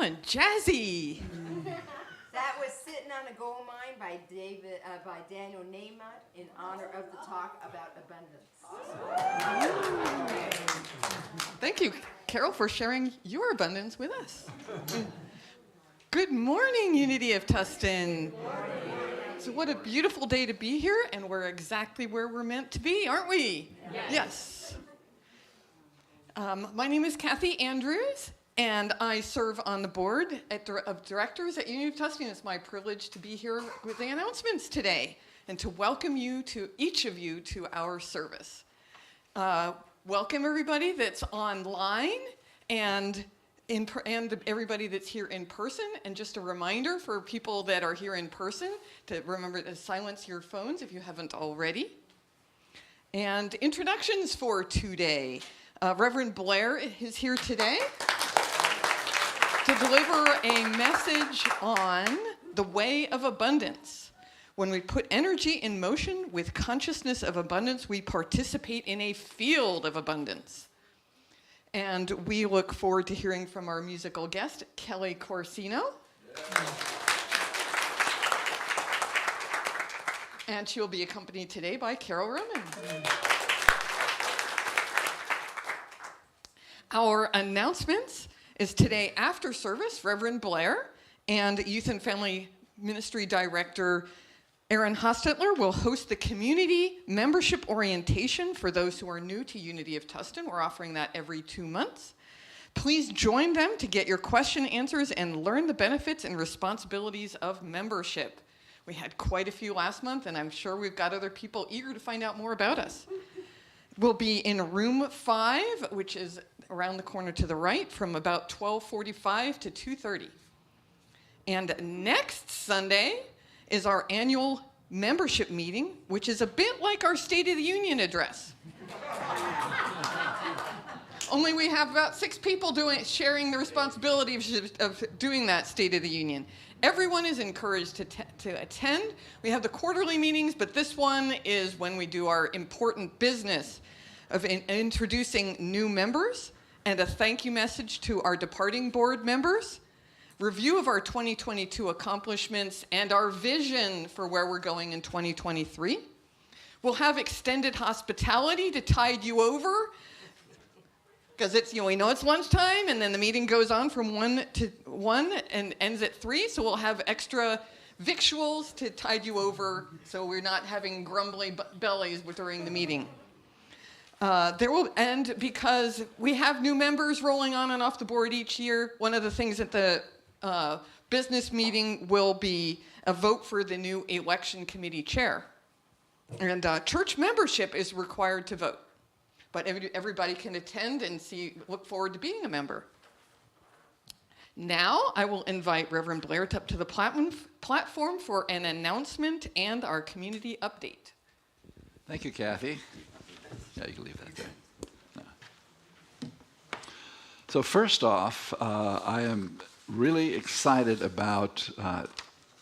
feeling? Jazzy. That was Sitting on a Gold Mine by Daniel Nahmad in honor of the talk about abundance. Thank you, Carol, for sharing your abundance with us. Good morning, Unity of Tustin. So what a beautiful day to be here, and we're exactly where we're meant to be, aren't we? Yes. My name is Kathy Andrews, and I serve on the board of directors at Unity of Tustin. It's my privilege to be here with the announcements today and to welcome each of you to our service. Welcome everybody that's online and everybody that's here in person. And just a reminder for people that are here in person to remember to silence your phones if you haven't already. And introductions for today. Reverend Blair is here today to deliver a message on the way of abundance. When we put energy in motion with consciousness of abundance, we participate in a field of abundance. And we look forward to hearing from our musical guest, Kelly Corsino. And she'll be accompanied today by Carol Roman. Our announcements is today after service, Reverend Blair and Youth and Family Ministry Director Aaron Hostetler will host the community membership orientation for those who are new to Unity of Tustin. We're offering that every 2 months. Please join them to get your question answers and learn the benefits and responsibilities of membership. We had quite a few last month, and I'm sure we've got other people eager to find out more about us. We'll be in room 5, which is around the corner to the right, from about 12:45 to 2:30. And next Sunday is our annual membership meeting, which is a bit like our State of the Union address. Only we have about 6 people sharing the responsibility of doing that State of the Union. Everyone is encouraged to attend. We have the quarterly meetings, but this one is when we do our important business of introducing new members and a thank you message to our departing board members, review of our 2022 accomplishments, and our vision for where we're going in 2023. We'll have extended hospitality to tide you over, because we know it's lunchtime, and then the meeting goes on from 1 to 1 and ends at 3, so we'll have extra victuals to tide you over so we're not having grumbly bellies during the meeting. And because we have new members rolling on and off the board each year, one of the things at the business meeting will be a vote for the new election committee chair. And church membership is required to vote. But everybody can attend and look forward to being a member. Now I will invite Reverend Blair up to the platform for an announcement and our community update. Thank you, Kathy. Yeah, you can leave that there. No. So first off, I am really excited about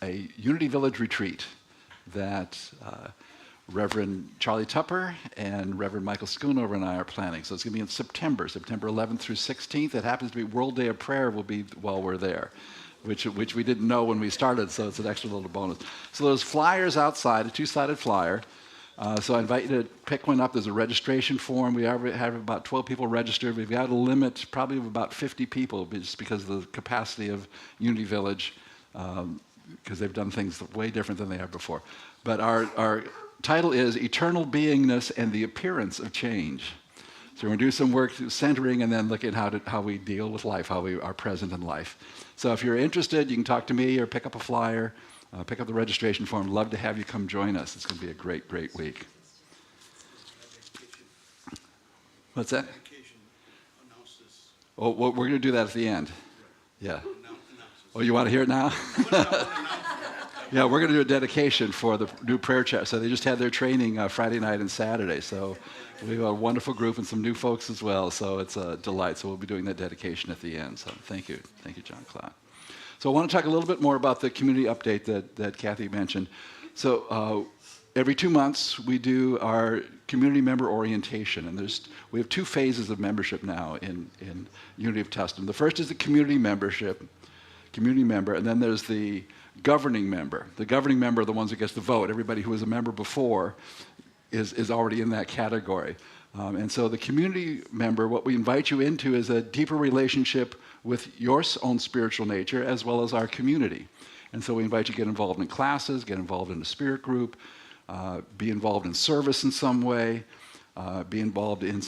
a Unity Village retreat that Reverend Charlie Tupper and Reverend Michael Schoonover and I are planning. So it's going to be in September 11th through 16th. It happens to be World Day of Prayer will be while we're there, which we didn't know when we started, so it's an extra little bonus. So there's flyers outside, a 2-sided flyer. So I invite you to pick one up. There's a registration form. We already have about 12 people registered. We've got a limit probably of about 50 people just because of the capacity of Unity Village, because they've done things way different than they have before. But our title is Eternal Beingness and the Appearance of Change. So we're going to do some work centering and then look at how we deal with life, how we are present in life. So if you're interested, you can talk to me or pick up a flyer. Pick up the registration form. Love to have you come join us. It's going to be a great, great week. What's that? Oh, well, we're going to do that at the end. Yeah. Oh, you want to hear it now? Yeah, we're going to do a dedication for the new prayer chat. So they just had their training Friday night and Saturday. So we have a wonderful group and some new folks as well. So it's a delight. So we'll be doing that dedication at the end. So thank you. Thank you, John Cloud. So I want to talk a little bit more about the community update that Kathy mentioned. So every 2 months we do our community member orientation, and we have 2 phases of membership now in Unity of Tustin. The first is the community membership, community member, and then there's the governing member. The governing member are the ones that gets the vote. Everybody who was a member before is already in that category. And so the community member, what we invite you into is a deeper relationship with your own spiritual nature as well as our community. And so we invite you to get involved in classes, get involved in a spirit group, be involved in service in some way, be involved in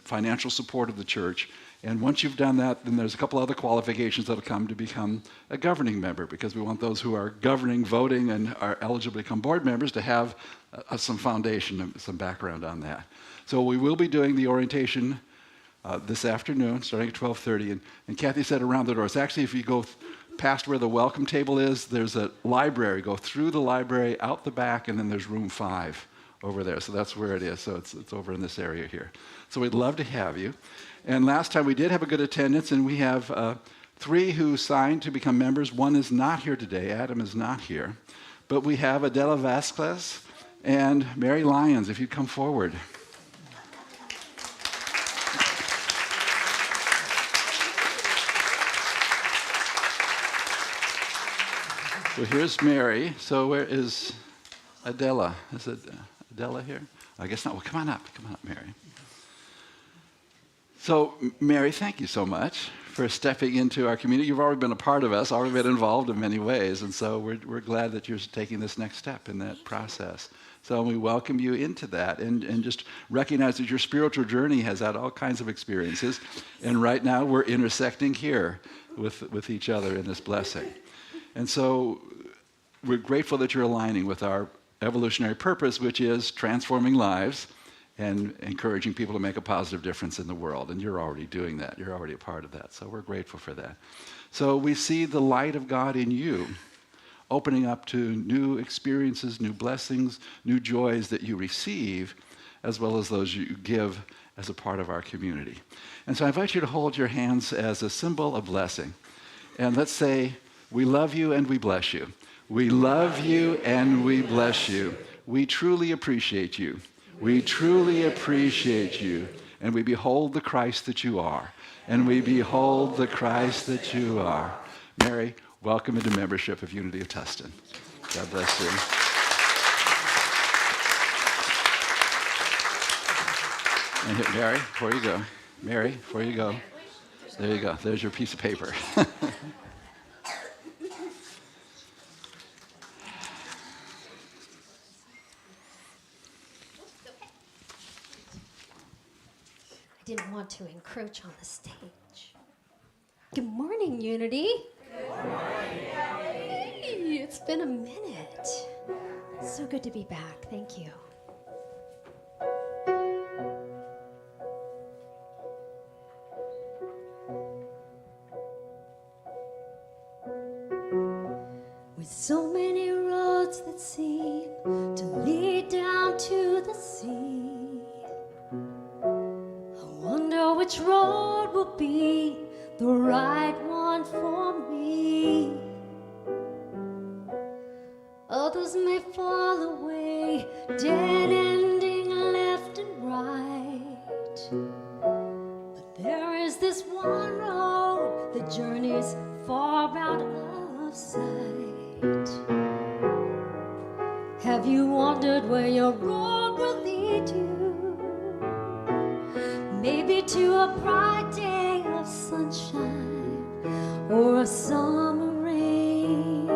financial support of the church. And once you've done that, then there's a couple other qualifications that'll come to become a governing member, because we want those who are governing, voting, and are eligible to become board members to have some foundation, some background on that. So we will be doing the orientation this afternoon, starting at 12:30. And Kathy said around the doors. Actually, if you go past where the welcome table is, there's a library. Go through the library, out the back, and then there's room 5 over there. So that's where it is. So it's over in this area here. So we'd love to have you. And last time we did have a good attendance, and we have 3 who signed to become members. 1 is not here today. Adam is not here. But we have Adela Vasquez and Mary Lyons, if you'd come forward. So here's Mary. So where is Adela? Is it Adela here? I guess not. Well, come on up. Come on up, Mary. So, Mary, thank you so much for stepping into our community. You've already been a part of us, already been involved in many ways, and so we're glad that you're taking this next step in that process. So we welcome you into that, and just recognize that your spiritual journey has had all kinds of experiences, and right now we're intersecting here with each other in this blessing. And so we're grateful that you're aligning with our evolutionary purpose, which is transforming lives and encouraging people to make a positive difference in the world. And you're already doing that. You're already a part of that. So we're grateful for that. So we see the light of God in you, opening up to new experiences, new blessings, new joys that you receive, as well as those you give as a part of our community. And so I invite you to hold your hands as a symbol of blessing. And let's say, we love you and we bless you. We love you and we bless you. We truly appreciate you. We truly appreciate you, and we behold the Christ that you are, and we behold the Christ that you are. Mary, welcome into membership of Unity of Tustin. God bless you. And here, Mary, before you go. Mary, before you go. There you go. There's your piece of paper. Didn't want to encroach on the stage. Good morning, Unity. Good morning. Hey, it's been a minute. So good to be back. Thank you. With so many roads that seem to lead down to the sea, which road will be the right one for me? Others may fall away, dead-ending left and right. But there is this one road that journeys far out of sight. Have you wondered where your road will lead you? Maybe to a bright day of sunshine or a summer rain.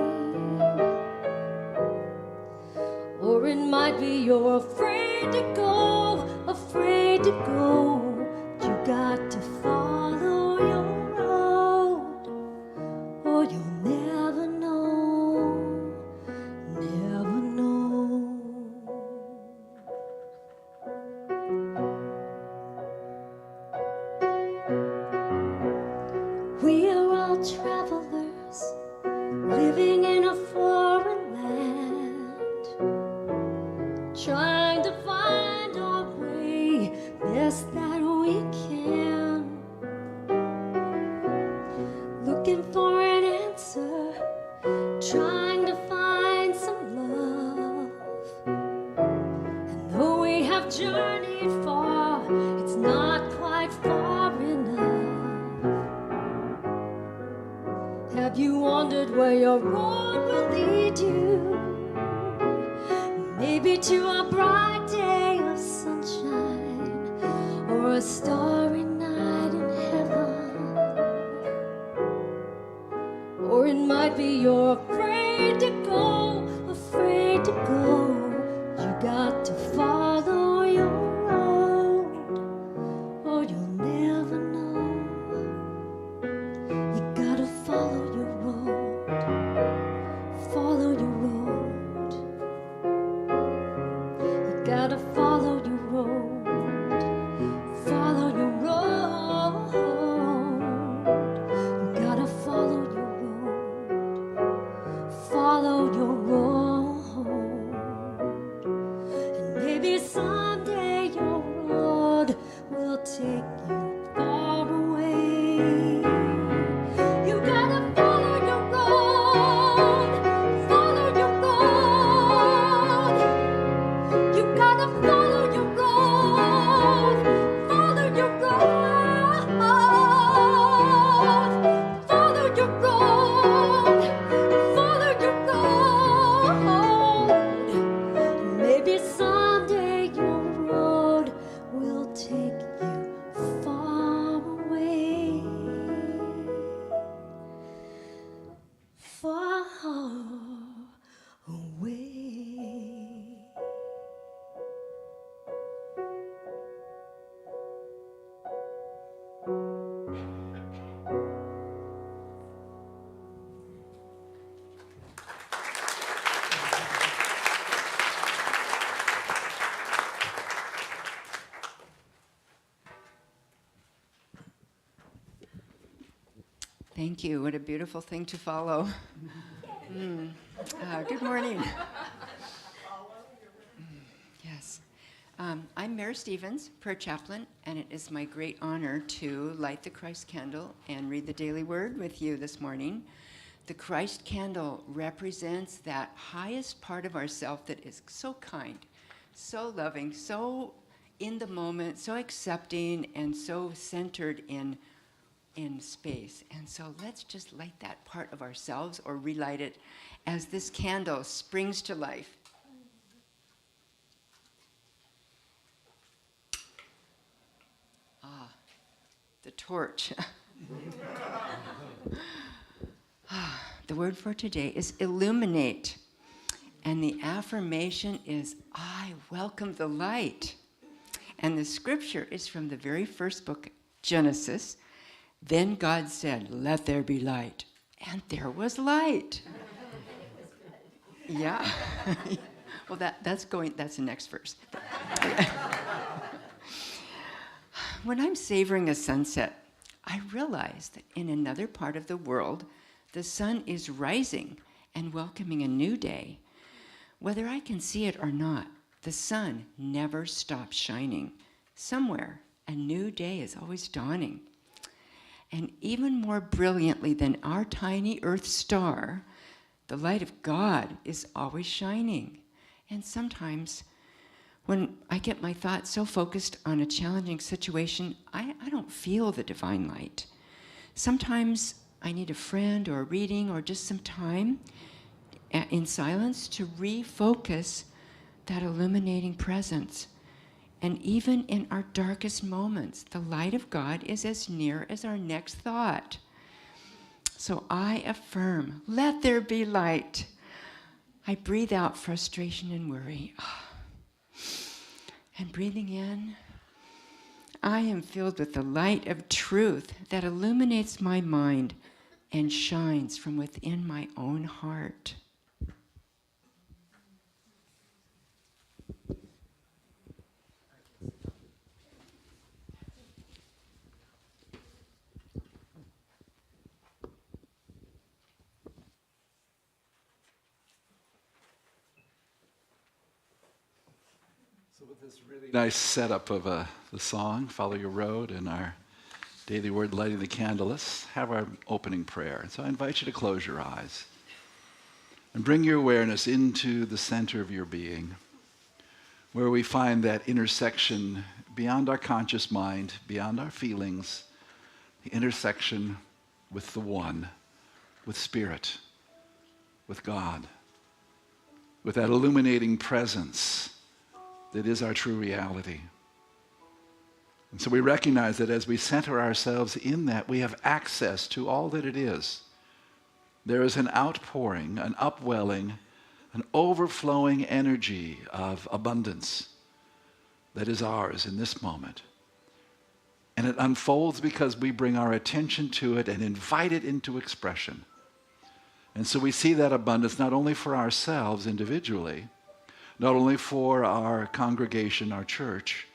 Or it might be you're afraid to go, afraid to go. But you got to follow your road, or you'll never know, never know. We are all travelers living in a foreign land, trying to find our way best that we can, looking for an answer, trying to find some love. And though we have journeyed far, it's not quite far enough. Have You wondered where your road will lead you. Maybe to a bright day of sunshine or a starry night in heaven. Or it might be you're afraid to go, afraid to go. You got to follow your road, or you'll never know. You gotta follow your road, follow your road. You gotta follow your road, follow your road. You gotta follow your road, follow your road. And maybe someday your road will take you far away. You gotta follow your road, follow your road. You gotta follow your road, follow your road, follow your road, follow your road. Maybe someday your road will take you far away, far away. Thank you. What a beautiful thing to follow. Good morning. Yes. I'm Mary Stevens, prayer chaplain, and it is my great honor to light the Christ candle and read the daily word with you this morning. The Christ candle represents that highest part of ourself that is so kind, so loving, so in the moment, so accepting, and so centered in space. And so let's just light that part of ourselves, or relight it, as this candle springs to life. The torch. The word for today is illuminate. And the affirmation is, I welcome the light. And the scripture is from the very first book, Genesis. Then God said, let there be light. And there was light. Yeah. Well, that's the next verse. When I'm savoring a sunset, I realize that in another part of the world, the sun is rising and welcoming a new day. Whether I can see it or not, the sun never stops shining. Somewhere, a new day is always dawning. And even more brilliantly than our tiny earth star, the light of God is always shining. And sometimes, when I get my thoughts so focused on a challenging situation, I don't feel the divine light. Sometimes I need a friend or a reading or just some time in silence to refocus that illuminating presence. And even in our darkest moments, the light of God is as near as our next thought. So I affirm, let there be light. I breathe out frustration and worry. And breathing in, I am filled with the light of truth that illuminates my mind and shines from within my own heart. So with this really nice setup of the song, Follow Your Road, and our daily word, Lighting the Candle, let's have our opening prayer. And so I invite you to close your eyes and bring your awareness into the center of your being, where we find that intersection beyond our conscious mind, beyond our feelings, the intersection with the One, with Spirit, with God, with that illuminating presence that is our true reality. And so we recognize that as we center ourselves in that, we have access to all that it is. There is an outpouring, an upwelling, an overflowing energy of abundance that is ours in this moment. And it unfolds because we bring our attention to it and invite it into expression. And so we see that abundance not only for ourselves individually, not only for our congregation, our church,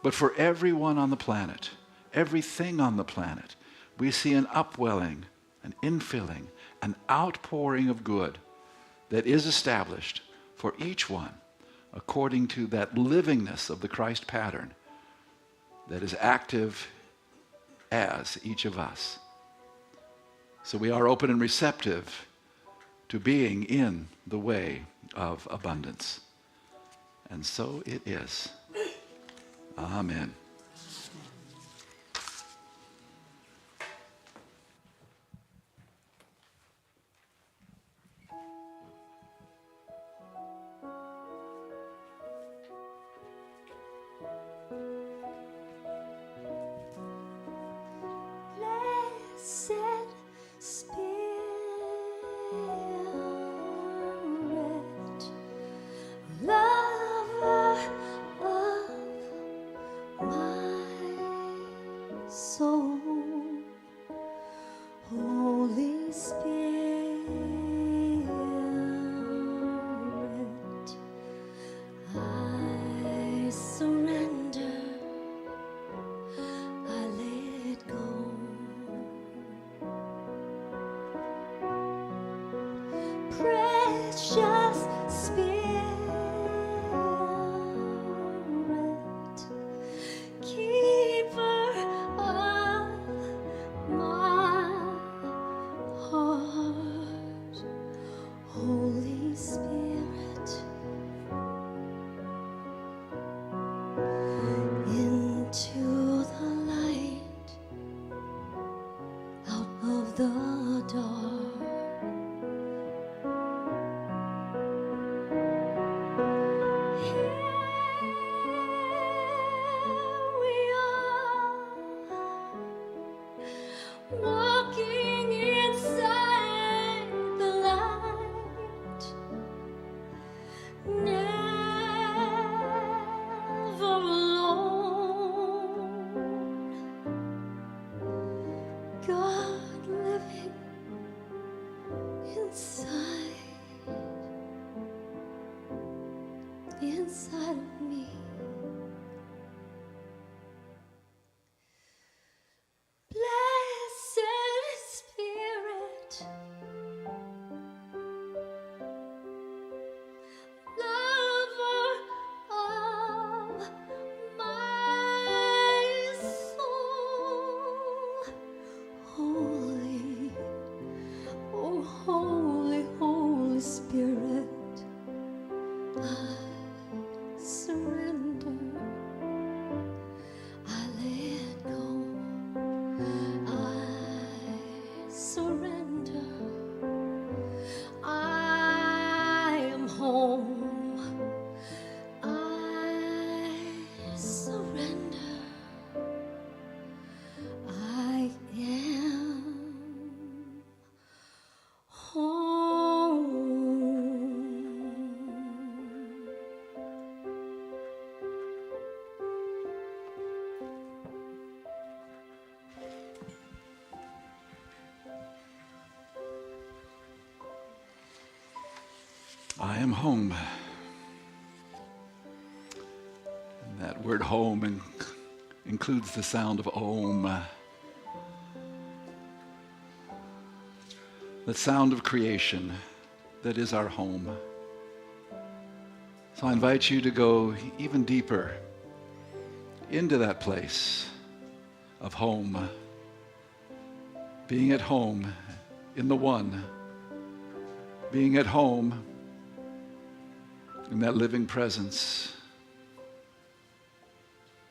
but for everyone on the planet, everything on the planet. We see an upwelling, an infilling, an outpouring of good that is established for each one according to that livingness of the Christ pattern that is active as each of us. So we are open and receptive to being in the way of abundance. And so it is. Amen. Blessed Spirit, lover of my soul, Holy Spirit, I surrender, I let go. Precious Spirit, keeper of my heart, Holy Spirit, into the light, out of the dark. Walking inside the light, never alone. God living inside of me. Blessed Spirit, lover of my soul, holy, oh holy, Holy Spirit, I surrender, I let go. I surrender. I am home. I surrender. I am home. I am home. And that word home includes the sound of Om. The sound of creation that is our home. So I invite you to go even deeper into that place of home. Being at home in the One. Being at home in that living presence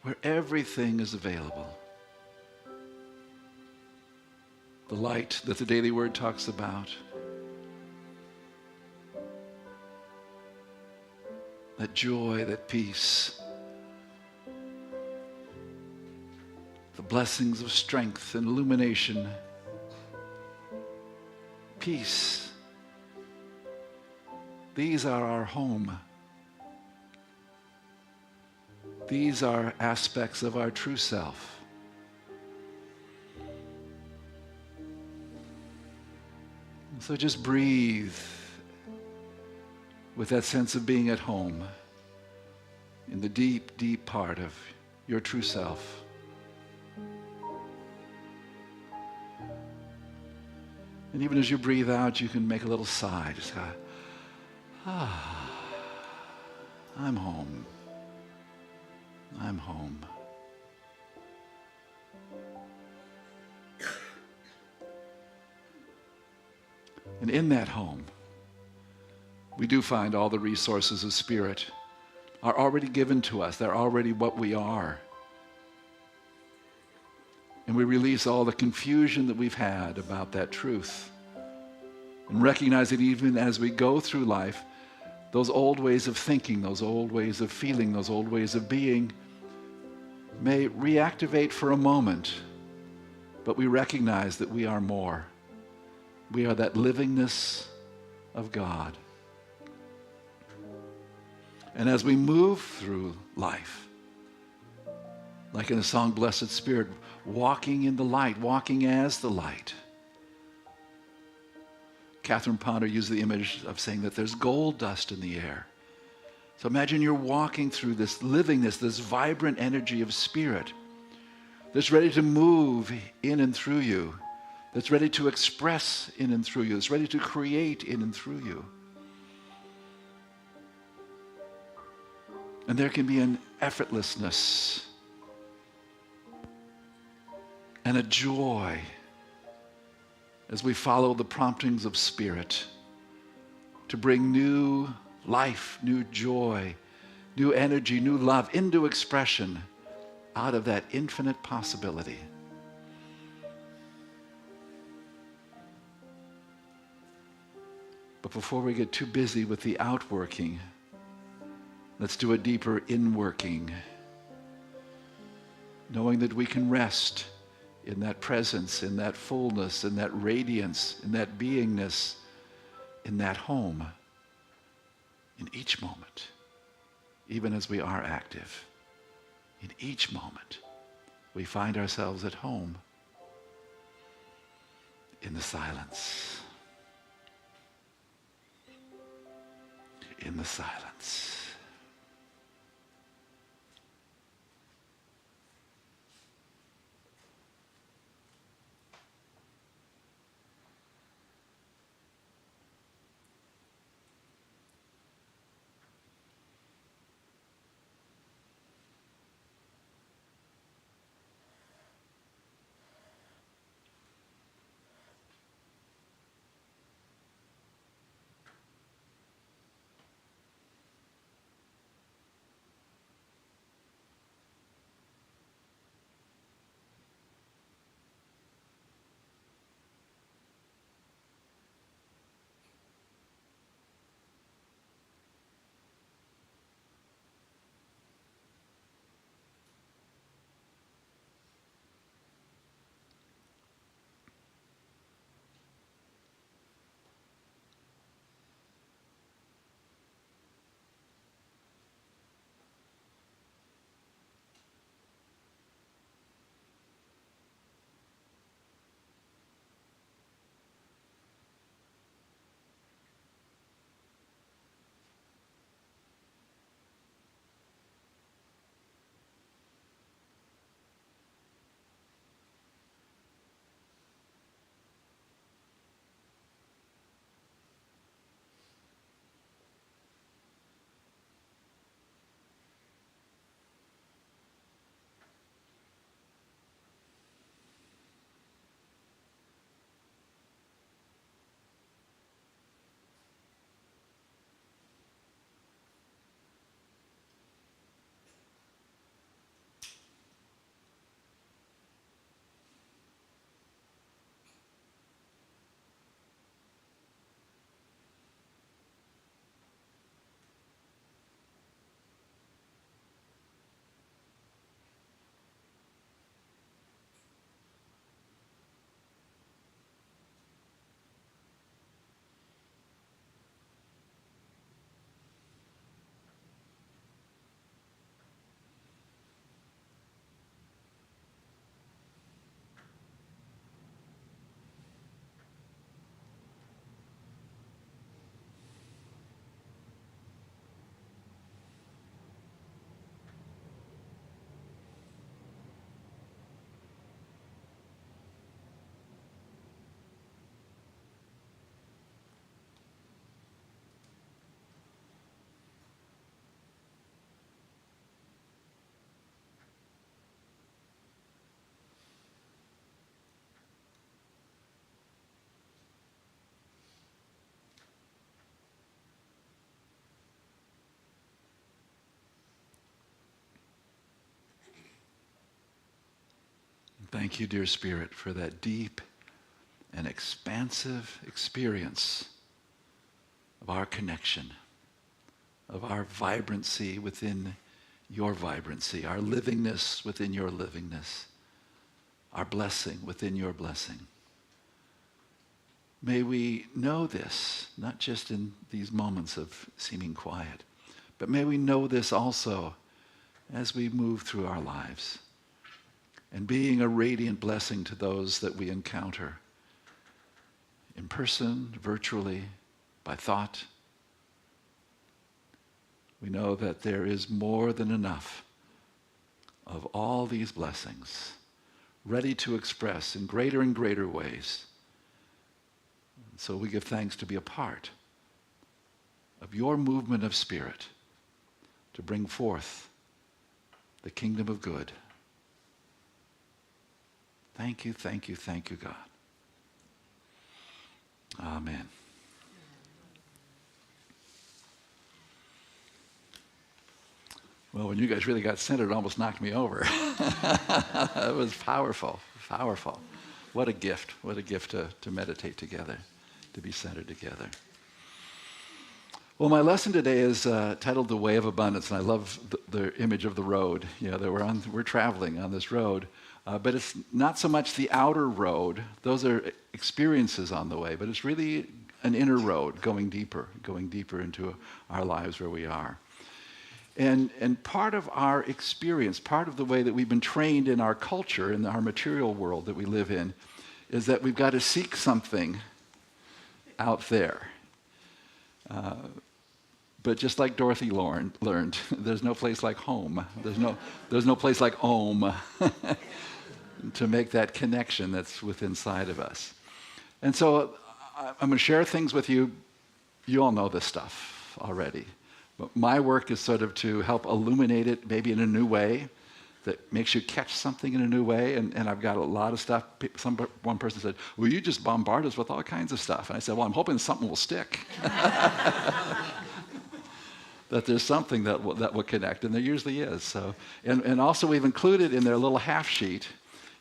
where everything is available. the light that the Daily Word talks about. That joy, that peace, the blessings of strength and illumination, peace. These are our home. These are aspects of our true self. So just breathe with that sense of being at home in the deep, deep part of your true self. And even as you breathe out, you can make a little sigh. Just go, I'm home. I'm home. And in that home, we do find all the resources of Spirit are already given to us. They're already what we are. And we release all the confusion that we've had about that truth. And recognize that even as we go through life, those old ways of thinking, those old ways of feeling, those old ways of being may reactivate for a moment, but we recognize that we are more. We are that livingness of God. And as we move through life, like in the song Blessed Spirit, walking in the light, walking as the light. Catherine Ponder used the image of saying that there's gold dust in the air. So imagine you're walking through this livingness, this vibrant energy of Spirit that's ready to move in and through you, that's ready to express in and through you, that's ready to create in and through you. And there can be an effortlessness and a joy as we follow the promptings of Spirit to bring new life, new joy, new energy, new love into expression out of that infinite possibility. But before we get too busy with the outworking, let's do a deeper inworking, knowing that we can rest in that presence, in that fullness, in that radiance, in that beingness, in that home, in each moment, even as we are active. In each moment, we find ourselves at home in the silence. In the silence. Thank you, dear Spirit, for that deep and expansive experience of our connection, of our vibrancy within your vibrancy, our livingness within your livingness, our blessing within your blessing. May we know this, not just in these moments of seeming quiet, but may we know this also as we move through our lives and being a radiant blessing to those that we encounter in person, virtually, by thought. We know that there is more than enough of all these blessings ready to express in greater and greater ways. So we give thanks to be a part of your movement of spirit to bring forth the kingdom of good. Thank you, thank you, thank you, God. Amen. Well, when you guys really got centered, it almost knocked me over. It was powerful, powerful. What a gift to meditate together, to be centered together. Well, my lesson today is titled The Way of Abundance, and I love the image of the road. You know, that we're traveling on this road, but it's not so much the outer road. Those are experiences on the way, but it's really an inner road going deeper into our lives where we are. And part of our experience, part of the way that we've been trained in our culture, in our material world that we live in, is that we've got to seek something out there. But just like Dorothy learned, there's no place like home. There's no place like home to make that connection that's within inside of us. And so I'm going to share things with you. You all know this stuff already. But my work is sort of to help illuminate it maybe in a new way that makes you catch something in a new way. And I've got a lot of stuff. One person said, well, you just bombard us with all kinds of stuff. And I said, well, I'm hoping something will stick. That there's something that will connect, and there usually is. So, and also we've included in their little half sheet,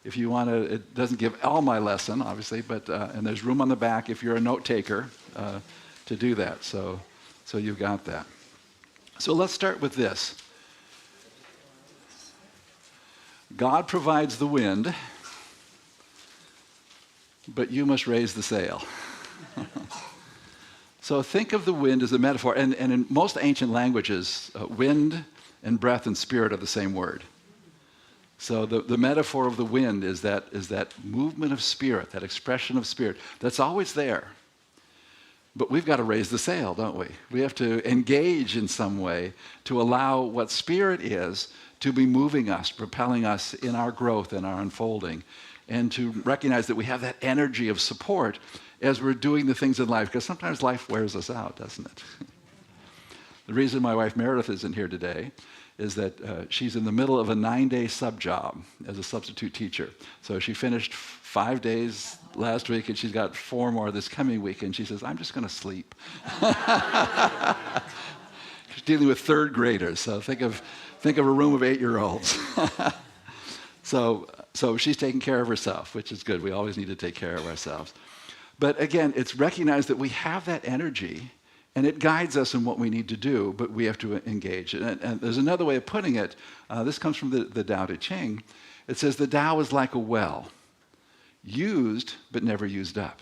if you want to, it doesn't give all my lesson, obviously, but and there's room on the back if you're a note taker to do that. So you've got that. So let's start with this. God provides the wind, but you must raise the sail. So think of the wind as a metaphor. And in most ancient languages, wind and breath and spirit are the same word. So the metaphor of the wind is that movement of spirit, that expression of spirit that's always there. But we've got to raise the sail, don't we? We have to engage in some way to allow what spirit is to be moving us, propelling us in our growth and our unfolding, and to recognize that we have that energy of support as we're doing the things in life, because sometimes life wears us out, doesn't it? The reason my wife Meredith isn't here today is that she's in the middle of a 9-day sub job as a substitute teacher. So she finished 5 days last week, and she's got 4 more this coming week, and she says, I'm just going to sleep. She's dealing with 3rd graders, so think of a room of 8-year-olds. So she's taking care of herself, which is good. We always need to take care of ourselves. But again, it's recognized that we have that energy, and it guides us in what we need to do, but we have to engage. And there's another way of putting it. This comes from the Tao Te Ching. It says the Tao is like a well, used but never used up.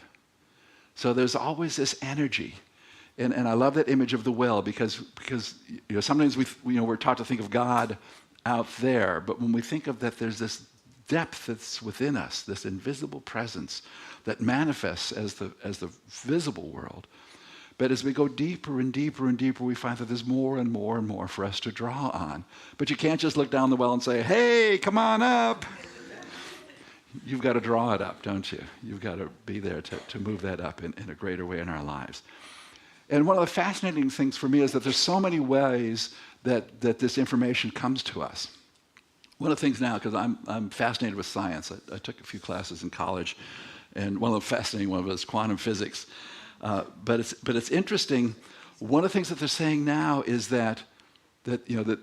So there's always this energy. And I love that image of the well because sometimes we're taught to think of God out there, but when we think of that, there's this depth that's within us, this invisible presence that manifests as the visible world. But as we go deeper and deeper and deeper, we find that there's more and more and more for us to draw on. But you can't just look down the well and say, hey, come on up. You've got to draw it up, don't you? You've got to be there to move that up in a greater way in our lives. And one of the fascinating things for me is that there's so many ways that this information comes to us. One of the things now, because I'm fascinated with science, I took a few classes in college, and one of the fascinating ones was quantum physics. But it's interesting. One of the things that they're saying now is that the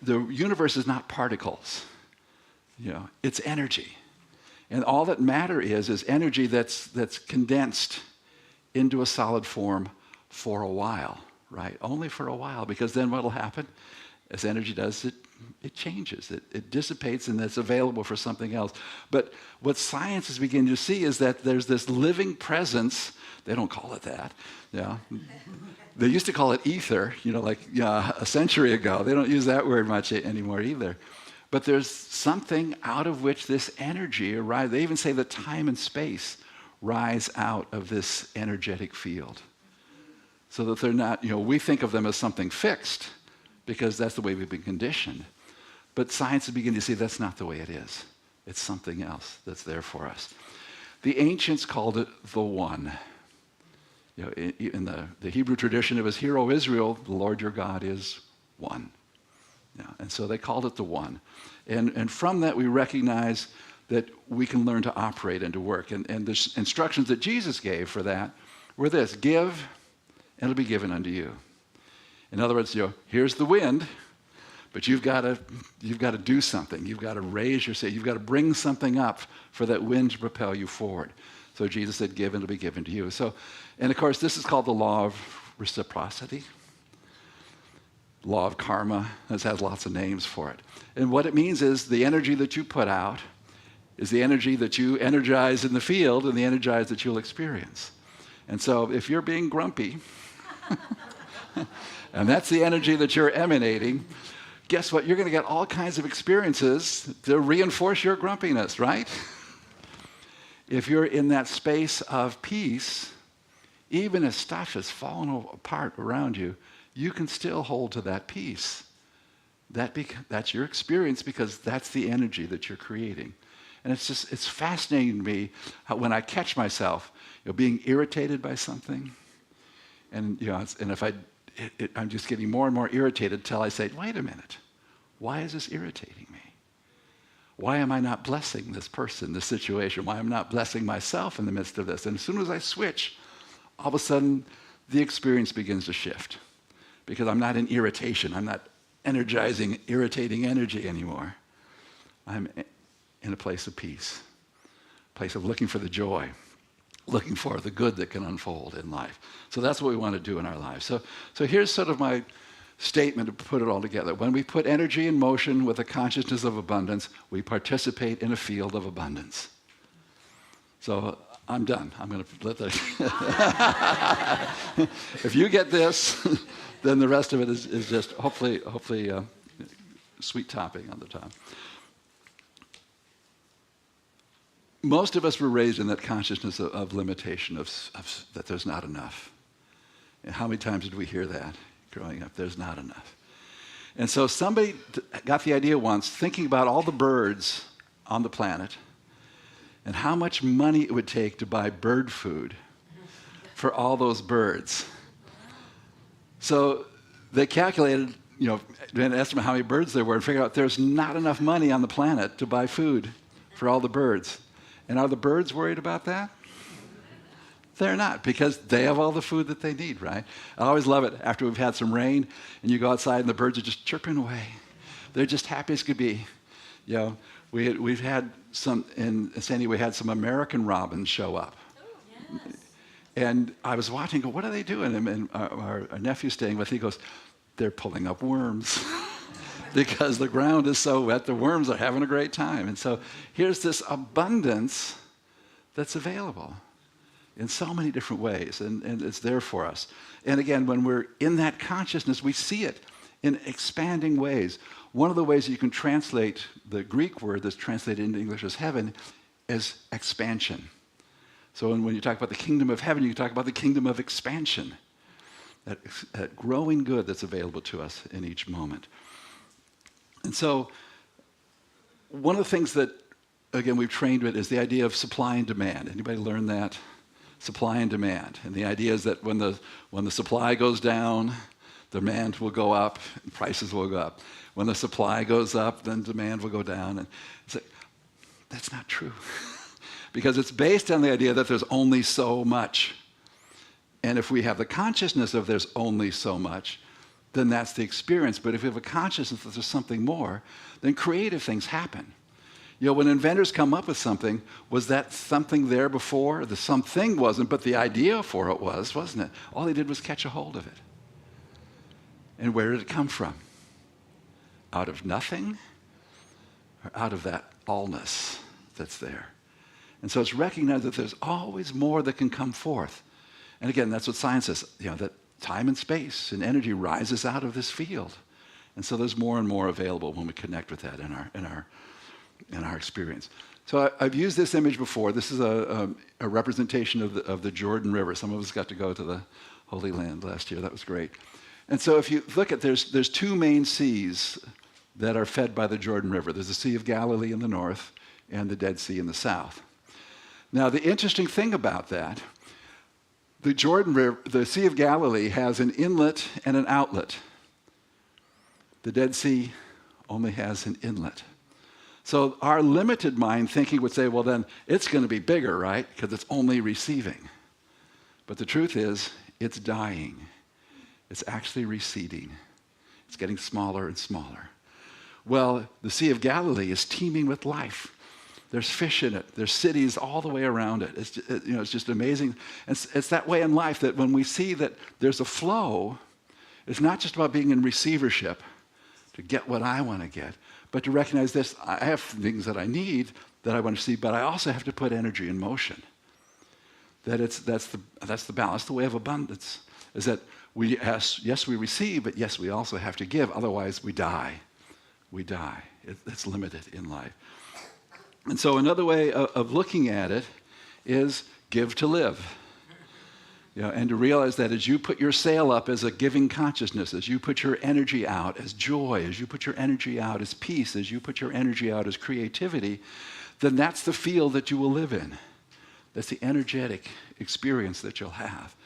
universe is not particles. It's energy. And all that matter is energy that's condensed into a solid form for a while, right? Only for a while, because then what'll happen, as energy does, it changes. It dissipates, and it's available for something else. But what science is beginning to see is that there's this living presence. They don't call it that. Yeah. They used to call it ether, a century ago. They don't use that word much anymore either. But there's something out of which this energy arises. They even say that time and space rise out of this energetic field. So that they're not, we think of them as something fixed because that's the way we've been conditioned. But science is beginning to see that's not the way it is. It's something else that's there for us. The ancients called it the One. In the Hebrew tradition, it was, "Hear, O Israel, the Lord your God is one." And so they called it the One. And from that, we recognize that we can learn to operate and to work. And the instructions that Jesus gave for that were this: give, and it'll be given unto you. In other words, here's the wind, but you've got to do something. You've got to raise your sail. You've got to bring something up for that wind to propel you forward. So Jesus said, give, and it'll be given to you. And of course, this is called the law of reciprocity. Law of karma. This has lots of names for it. And what it means is the energy that you put out is the energy that you energize in the field and the energize that you'll experience. And so if you're being grumpy, and that's the energy that you're emanating, guess what? You're going to get all kinds of experiences to reinforce your grumpiness, right? If you're in that space of peace, even if stuff is falling apart around you, you can still hold to that peace. That's your experience, because that's the energy that you're creating. And it's fascinating to me how when I catch myself, being irritated by something, and if I'm just getting more and more irritated until I say, wait a minute, why is this irritating me? Why am I not blessing this person, this situation? Why am I not blessing myself in the midst of this? And as soon as I switch, all of a sudden, the experience begins to shift. Because I'm not in irritation. I'm not energizing, irritating energy anymore. I'm in a place of peace, a place of looking for the joy, looking for the good that can unfold in life. So that's what we want to do in our lives. So here's sort of my statement to put it all together. When we put energy in motion with a consciousness of abundance, we participate in a field of abundance. So I'm done. I'm going to let that. If you get this, then the rest of it is just hopefully sweet topping on the top. Most of us were raised in that consciousness of limitation, of that there's not enough. And how many times did we hear that growing up? There's not enough. And so somebody got the idea once, thinking about all the birds on the planet and how much money it would take to buy bird food for all those birds. So they calculated, an estimate how many birds there were and figured out there's not enough money on the planet to buy food for all the birds. And are the birds worried about that? They're not, because they have all the food that they need, right? I always love it after we've had some rain and you go outside and the birds are just chirping away. They're just happy as could be. We've had some, in San Diego, we had some American robins show up. Oh, yes. And I was watching, go, what are they doing? And our nephew staying with, he goes, they're pulling up worms. Because the ground is so wet, the worms are having a great time. And so here's this abundance that's available in so many different ways, and it's there for us. And again, when we're in that consciousness, we see it in expanding ways. One of the ways that you can translate the Greek word that's translated into English as heaven is expansion. So when you talk about the kingdom of heaven, you talk about the kingdom of expansion, that growing good that's available to us in each moment. And so one of the things that, again, we've trained with is the idea of supply and demand. Anybody learn that? Supply and demand. And the idea is that when the supply goes down, demand will go up, and prices will go up. When the supply goes up, then demand will go down. And it's like, that's not true. Because it's based on the idea that there's only so much. And if we have the consciousness of there's only so much, then that's the experience. But if we have a consciousness that there's something more, then creative things happen. You know, when inventors come up with something, was that something there before? The something wasn't, but the idea for it was, wasn't it? All they did was catch a hold of it. And where did it come from? Out of nothing, or out of that allness that's there? And so it's recognized that there's always more that can come forth. And again, that's what science says, you know, that time and space and energy rises out of this field. And so there's more and more available when we connect with that in our experience. So I've used this image before. This is a representation of the Jordan River. Some of us got to go to the Holy Land last year. That was great. And so if you look at, there's two main seas that are fed by the Jordan River. There's the Sea of Galilee in the north and the Dead Sea in the south. Now, the interesting thing about that, the Jordan River, the Sea of Galilee has an inlet and an outlet. The Dead Sea only has an inlet. So our limited mind thinking would say, well, then it's going to be bigger, right? Because it's only receiving. But the truth is, it's dying. It's actually receding. It's getting smaller and smaller. Well, the Sea of Galilee is teeming with life. There's fish in it. There's cities all the way around it. It's just amazing. It's that way in life that when we see that there's a flow, it's not just about being in receivership to get what I want to get, but to recognize this, I have things that I need that I want to see, but I also have to put energy in motion. That's the balance, the way of abundance, is that yes, we receive, but yes, we also have to give. Otherwise, we die. We die. It's limited in life. And so another way of looking at it is give to live. You know, and to realize that as you put your sail up as a giving consciousness, as you put your energy out as joy, as you put your energy out as peace, as you put your energy out as creativity, then that's the field that you will live in. That's the energetic experience that you'll have.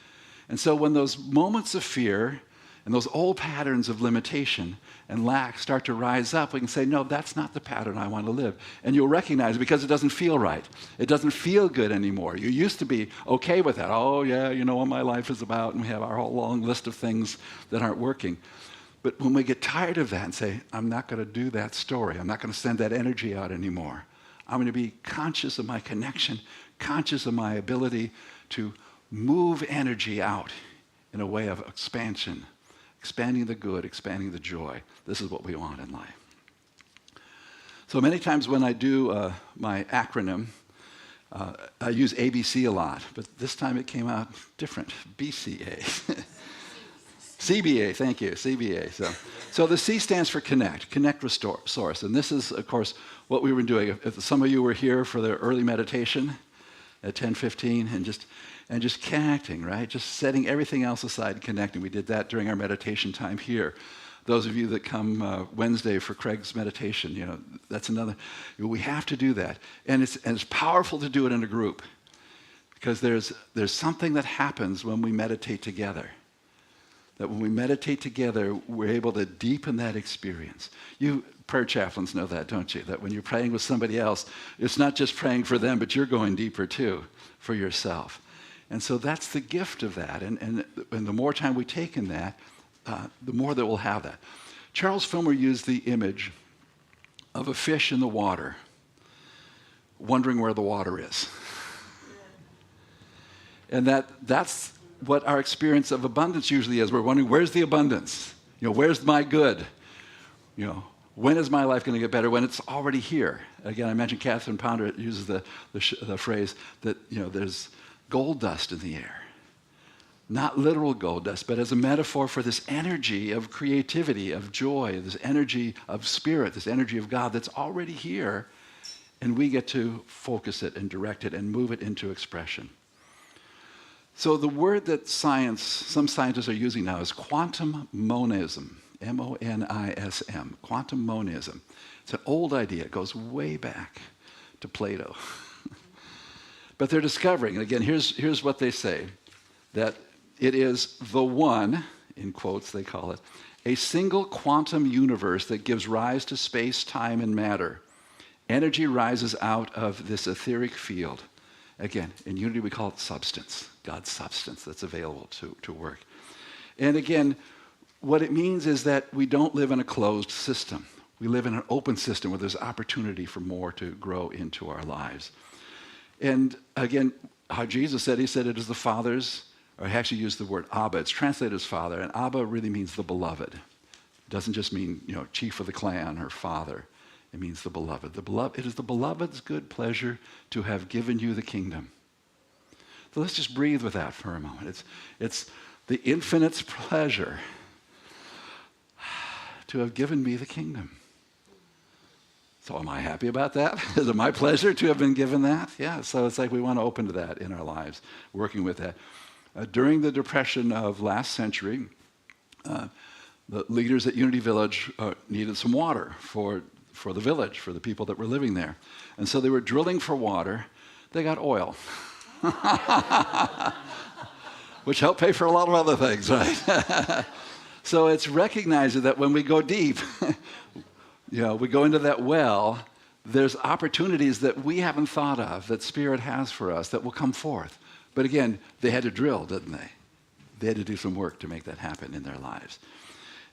And so when those moments of fear and those old patterns of limitation and lack start to rise up, we can say, no, that's not the pattern I want to live. And you'll recognize it because it doesn't feel right. It doesn't feel good anymore. You used to be okay with that. Oh, yeah, you know what my life is about, and we have our whole long list of things that aren't working. But when we get tired of that and say, I'm not going to do that story, I'm not going to send that energy out anymore, I'm going to be conscious of my connection, conscious of my ability to move energy out in a way of expansion, expanding the good, expanding the joy. This is what we want in life. So many times when I do my acronym, I use ABC a lot, but this time it came out different, BCA. CBA, thank you, CBA. So the C stands for connect with source. And this is, of course, what we were doing. If some of you were here for the early meditation at 10:15 and just connecting, right? Just setting everything else aside and connecting. We did that during our meditation time here. Those of you that come Wednesday for Craig's meditation, you know, that's another. We have to do that. And it's powerful to do it in a group because there's something that happens when we meditate together. That when we meditate together, we're able to deepen that experience. You prayer chaplains know that, don't you? That when you're praying with somebody else, it's not just praying for them, but you're going deeper too for yourself. And so that's the gift of that. And the more time we take in that, the more that we'll have that. Charles Filmer used the image of a fish in the water, wondering where the water is. And that's what our experience of abundance usually is. We're wondering, where's the abundance? You know, where's my good? You know, when is my life going to get better? When it's already here. Again, I mentioned Catherine Ponder uses the phrase that, you know, there's gold dust in the air. Not literal gold dust, but as a metaphor for this energy of creativity, of joy, this energy of spirit, this energy of God that's already here, and we get to focus it and direct it and move it into expression. So the word that some scientists are using now is quantum monism, M-O-N-I-S-M, quantum monism. It's an old idea. It goes way back to Plato. But they're discovering, and again, here's what they say, that it is the one, in quotes they call it, a single quantum universe that gives rise to space, time, and matter. Energy rises out of this etheric field. Again, in unity we call it substance, God's substance that's available to work. And again, what it means is that we don't live in a closed system. We live in an open system where there's opportunity for more to grow into our lives. And again, how Jesus said, he said it is the Father's, or he actually used the word Abba. It's translated as Father, and Abba really means the beloved. It doesn't just mean, chief of the clan or father. It means the beloved. It is the beloved's good pleasure to have given you the kingdom. So let's just breathe with that for a moment. It's the infinite's pleasure to have given me the kingdom. So am I happy about that? Is it my pleasure to have been given that? Yeah, so it's like we want to open to that in our lives, working with that. During the Depression of last century, the leaders at Unity Village needed some water for the village, for the people that were living there. And so they were drilling for water. They got oil, which helped pay for a lot of other things, right? So it's recognizing that when we go deep, we go into that well, there's opportunities that we haven't thought of, that Spirit has for us, that will come forth. But again, they had to drill, didn't they? They had to do some work to make that happen in their lives.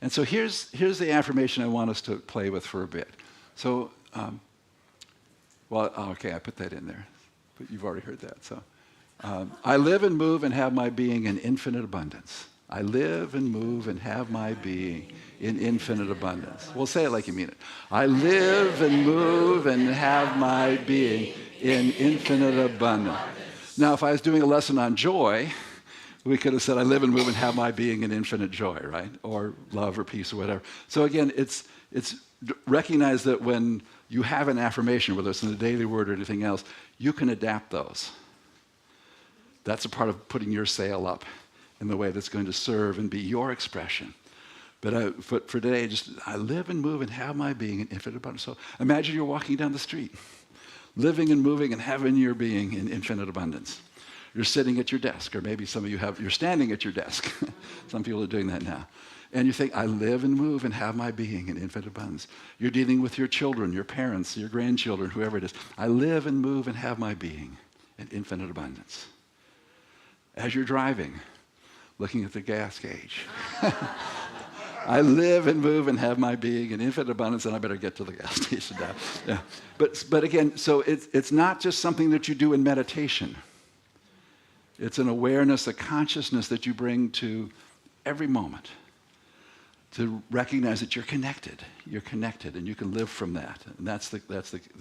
And so here's the affirmation I want us to play with for a bit. So, I put that in there, but you've already heard that. So, I live and move and have my being in infinite abundance. I live and move and have my being in infinite abundance. Well, say it like you mean it. I live and move and have my being in infinite abundance. Now, if I was doing a lesson on joy, we could have said, I live and move and have my being in infinite joy, right? Or love or peace or whatever. So again, it's recognize that when you have an affirmation, whether it's in the daily word or anything else, you can adapt those. That's a part of putting your sail up in the way that's going to serve and be your expression. But for today, I live and move and have my being in infinite abundance. So imagine you're walking down the street, living and moving and having your being in infinite abundance. You're sitting at your desk, or maybe some of you you're standing at your desk. Some people are doing that now. And you think, I live and move and have my being in infinite abundance. You're dealing with your children, your parents, your grandchildren, whoever it is. I live and move and have my being in infinite abundance. As you're driving, looking at the gas gauge. I live and move and have my being in infinite abundance, and I better get to the gas station now. Yeah. But again, so it's not just something that you do in meditation. It's an awareness, a consciousness that you bring to every moment to recognize that you're connected, and you can live from that, and that's the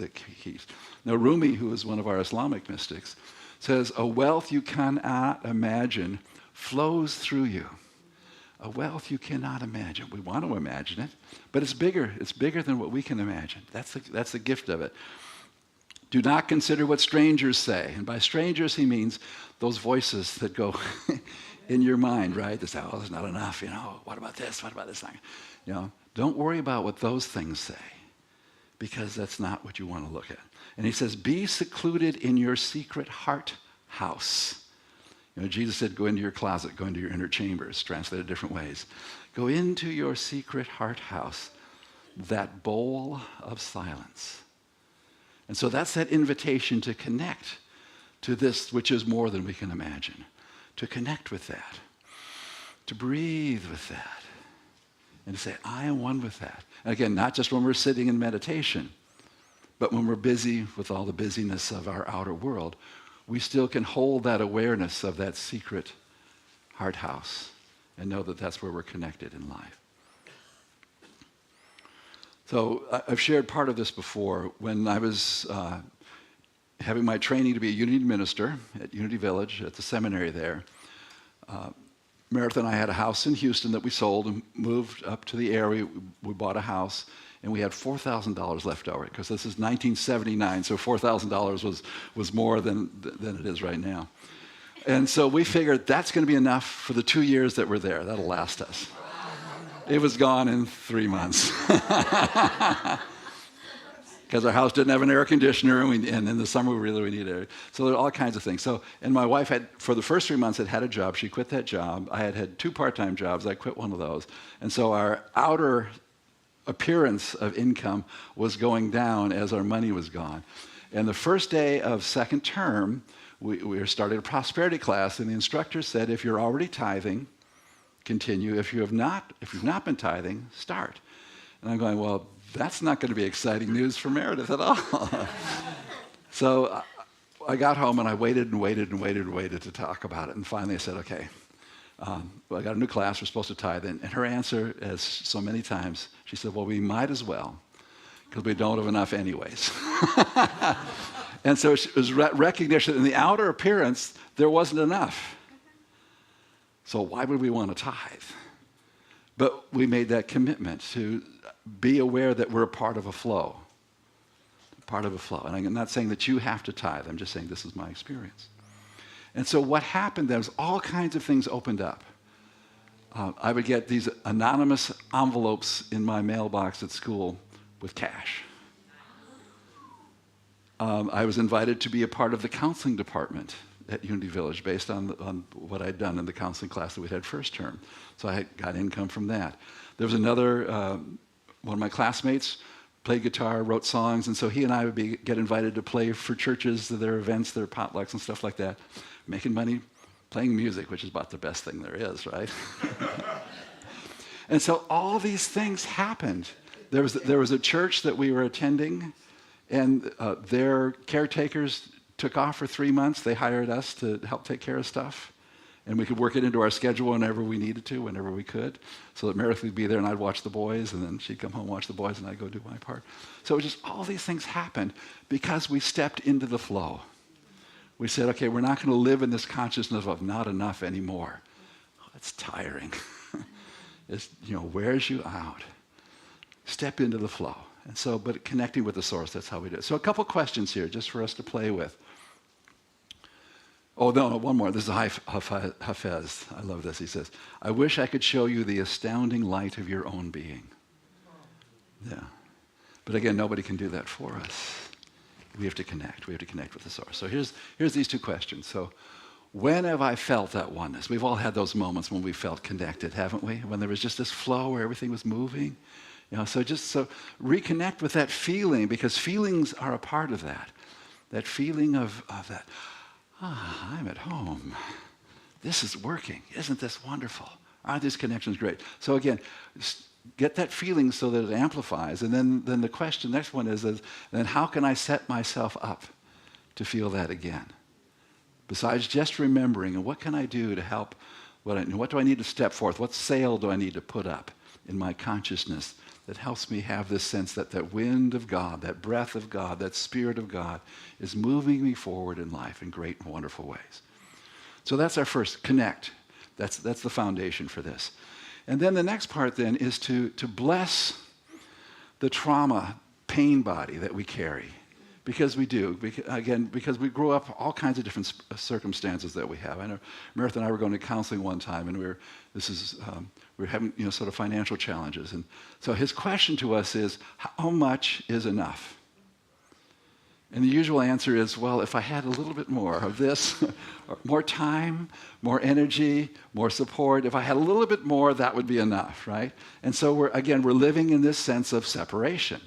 key. Now, Rumi, who is one of our Islamic mystics, says, a wealth you cannot imagine flows through you. A wealth you cannot imagine. We want to imagine it, but it's bigger. It's bigger than what we can imagine. That's the gift of it. Do not consider what strangers say. And by strangers, he means those voices that go in your mind, right? They say, oh, there's not enough, what about this? What about this thing? Don't worry about what those things say, because that's not what you want to look at. And he says, be secluded in your secret heart house. Jesus said, go into your closet, go into your inner chambers, translated different ways. Go into your secret heart house, that bowl of silence. And so that's that invitation to connect to this, which is more than we can imagine. To connect with that, to breathe with that, and to say, I am one with that. And again, not just when we're sitting in meditation, but when we're busy with all the busyness of our outer world, we still can hold that awareness of that secret heart house and know that that's where we're connected in life. So I've shared part of this before. When I was having my training to be a Unity minister at Unity Village, at the seminary there, Meredith and I had a house in Houston that we sold and moved up to the area. We bought a house, and we had $4,000 left over, because this is 1979, so $4,000 was more than it is right now. And so we figured that's going to be enough for the 2 years that we're there. That'll last us. It was gone in 3 months. Because our house didn't have an air conditioner, and in the summer we needed air. So there are all kinds of things. And my wife had, for the first 3 months, had a job. She quit that job. I had 2 part-time jobs. I quit one of those. And so our outer appearance of income was going down as our money was gone. And the first day of second term, we were starting a prosperity class, and the instructor said, if you're already tithing, continue. If you've not been tithing, start. And I'm going, well, that's not going to be exciting news for Meredith at all. So I got home and I waited to talk about it. And finally I said, okay, well, I got a new class, we're supposed to tithe. And her answer, as so many times, she said, well, we might as well, because we don't have enough anyways. And so it was recognition in the outer appearance, there wasn't enough. So why would we want to tithe? But we made that commitment to be aware that we're a part of a flow. Part of a flow. And I'm not saying that you have to tithe. I'm just saying this is my experience. And so what happened then was all kinds of things opened up. I would get these anonymous envelopes in my mailbox at school with cash. I was invited to be a part of the counseling department at Unity Village based on what I'd done in the counseling class that we had first term. So I got income from that. There was another, one of my classmates played guitar, wrote songs, and so he and I would get invited to play for churches, their events, their potlucks and stuff like that, making money playing music, which is about the best thing there is, right? And so all these things happened. There was a church that we were attending, and their caretakers took off for 3 months. They hired us to help take care of stuff. And we could work it into our schedule whenever we needed to, whenever we could. So that Meredith would be there and I'd watch the boys, and then she'd come home, watch the boys, and I'd go do my part. So it was just all these things happened because we stepped into the flow. We said, okay, we're not going to live in this consciousness of not enough anymore. Oh, it's tiring. It wears you out. Step into the flow. And so, but connecting with the source, that's how we do it. So a couple questions here just for us to play with. Oh, no, one more. This is Hafez. I love this. He says, I wish I could show you the astounding light of your own being. Yeah. But again, nobody can do that for us. We have to connect. We have to connect with the source. So here's these two questions. So when have I felt that oneness? We've all had those moments when we felt connected, haven't we? When there was just this flow where everything was moving. So reconnect with that feeling, because feelings are a part of that. That feeling of that. I'm at home. This is working. Isn't this wonderful? Aren't these connections great? So again, get that feeling so that it amplifies. And then the next one is, then how can I set myself up to feel that again? Besides just remembering, and what can I do to help? What do I need to step forth? What sail do I need to put up in my consciousness that helps me have this sense that that wind of God, that breath of God, that spirit of God is moving me forward in life in great and wonderful ways. So that's our first, connect. That's the foundation for this. And then the next part then is to bless the trauma, pain body that we carry. Because we do. Because we grew up all kinds of different circumstances that we have. I know Meredith and I were going to counseling one time, and we were having sort of financial challenges. And so his question to us is, how much is enough? And the usual answer is, well, if I had a little bit more of this, more time, more energy, more support, if I had a little bit more, that would be enough, right? And so we're living in this sense of separation.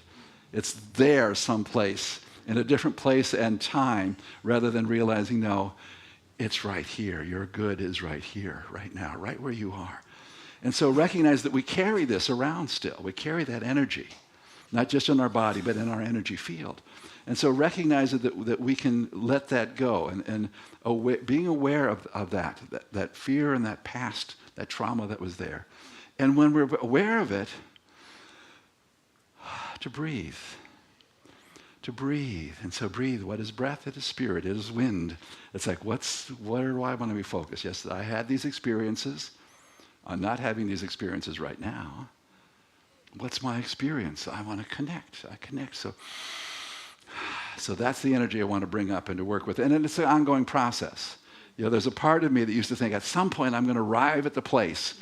It's there someplace, in a different place and time, rather than realizing, no, it's right here. Your good is right here, right now, right where you are. And so recognize that we carry this around still. We carry that energy, not just in our body, but in our energy field. And so recognize that we can let that go, and being aware of that fear and that past, that trauma that was there. And when we're aware of it, to breathe. To breathe. And so breathe. What is breath? It is spirit. It is wind. It's like, where do I want to be focused? Yes, I had these experiences. I'm not having these experiences right now. What's my experience? I want to connect. I connect. So that's the energy I want to bring up and to work with. And it's an ongoing process. There's a part of me that used to think at some point I'm going to arrive at the place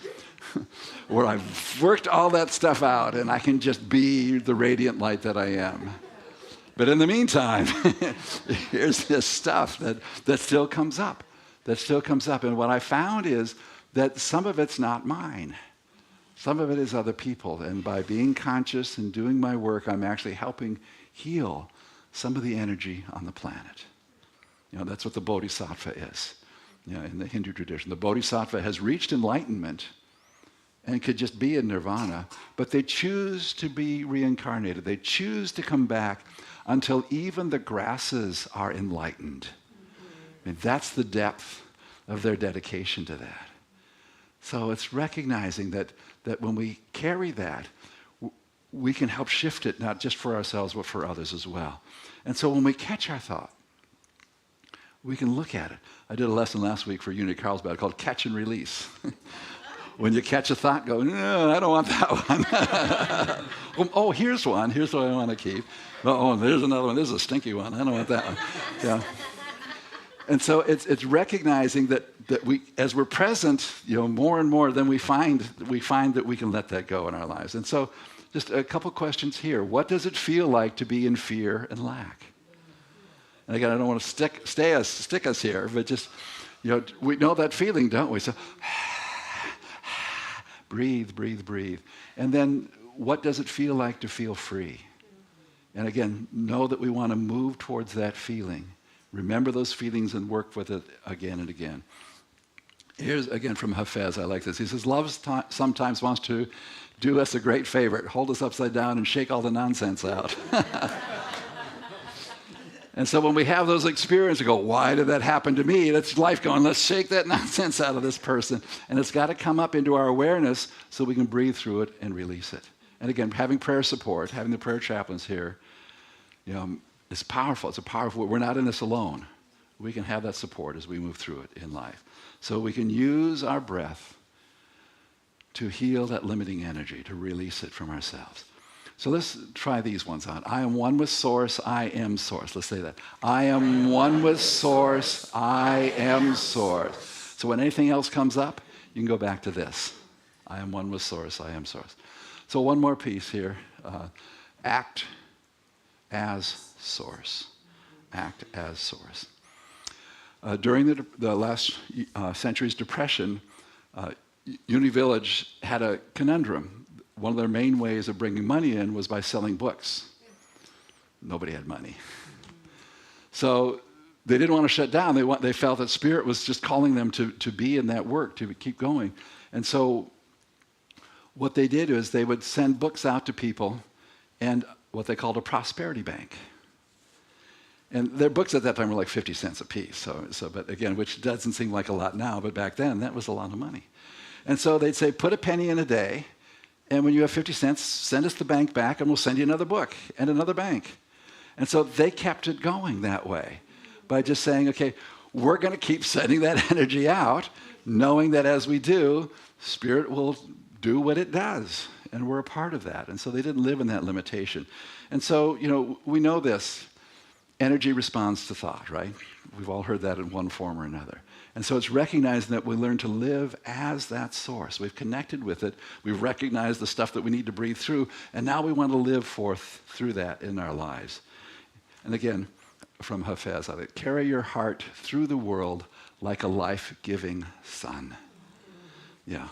where I've worked all that stuff out and I can just be the radiant light that I am. But in the meantime, here's this stuff that still comes up. And what I found is that some of it's not mine. Some of it is other people. And by being conscious and doing my work, I'm actually helping heal some of the energy on the planet. That's what the Bodhisattva is. In the Hindu tradition, the Bodhisattva has reached enlightenment and could just be in nirvana, but they choose to be reincarnated. They choose to come back until even the grasses are enlightened. I mean, that's the depth of their dedication to that. So it's recognizing that when we carry that, we can help shift it, not just for ourselves, but for others as well. And so when we catch our thought, we can look at it. I did a lesson last week for Unity Carlsbad called Catch and Release. When you catch a thought, go, no, I don't want that one. Oh, here's one. Here's what I want to keep. Oh, there's another one. This is a stinky one. I don't want that one. Yeah. And so it's recognizing that we, as we're present, more and more, then we find that we can let that go in our lives. And so just a couple questions here. What does it feel like to be in fear and lack? And again, I don't want to stick us here, but just, we know that feeling, don't we? So breathe, breathe, breathe. And then what does it feel like to feel free? And again, know that we want to move towards that feeling. Remember those feelings and work with it again and again. Here's, again, from Hafez, I like this. He says, love sometimes wants to do us a great favor, hold us upside down and shake all the nonsense out. And so when we have those experiences, we go, why did that happen to me? That's life going, let's shake that nonsense out of this person. And it's got to come up into our awareness so we can breathe through it and release it. And again, having prayer support, having the prayer chaplains here, it's powerful. It's a powerful, we're not in this alone. We can have that support as we move through it in life. So we can use our breath to heal that limiting energy, to release it from ourselves. So let's try these ones out. I am one with Source, I am Source. Let's say that. I am one with Source, I am Source. So when anything else comes up, you can go back to this. I am one with Source, I am Source. So one more piece here. Act as Source. Act as Source. During the last century's depression, Unity Village had a conundrum. One of their main ways of bringing money in was by selling books. Nobody had money. So they didn't want to shut down. They felt that Spirit was just calling them to be in that work, to keep going. And so what they did is they would send books out to people and what they called a prosperity bank. And their books at that time were like 50 cents a piece. But again, which doesn't seem like a lot now, but back then that was a lot of money. And so they'd say, put a penny in a day, and when you have 50 cents, send us the bank back, and we'll send you another book and another bank. And so they kept it going that way by just saying, okay, we're going to keep sending that energy out, knowing that as we do, Spirit will do what it does, and we're a part of that. And so they didn't live in that limitation. And so, we know this. Energy responds to thought, right? We've all heard that in one form or another. And so it's recognizing that we learn to live as that source. We've connected with it. We've recognized the stuff that we need to breathe through. And now we want to live forth through that in our lives. And again, from Hafez, I think, carry your heart through the world like a life-giving sun. Yeah.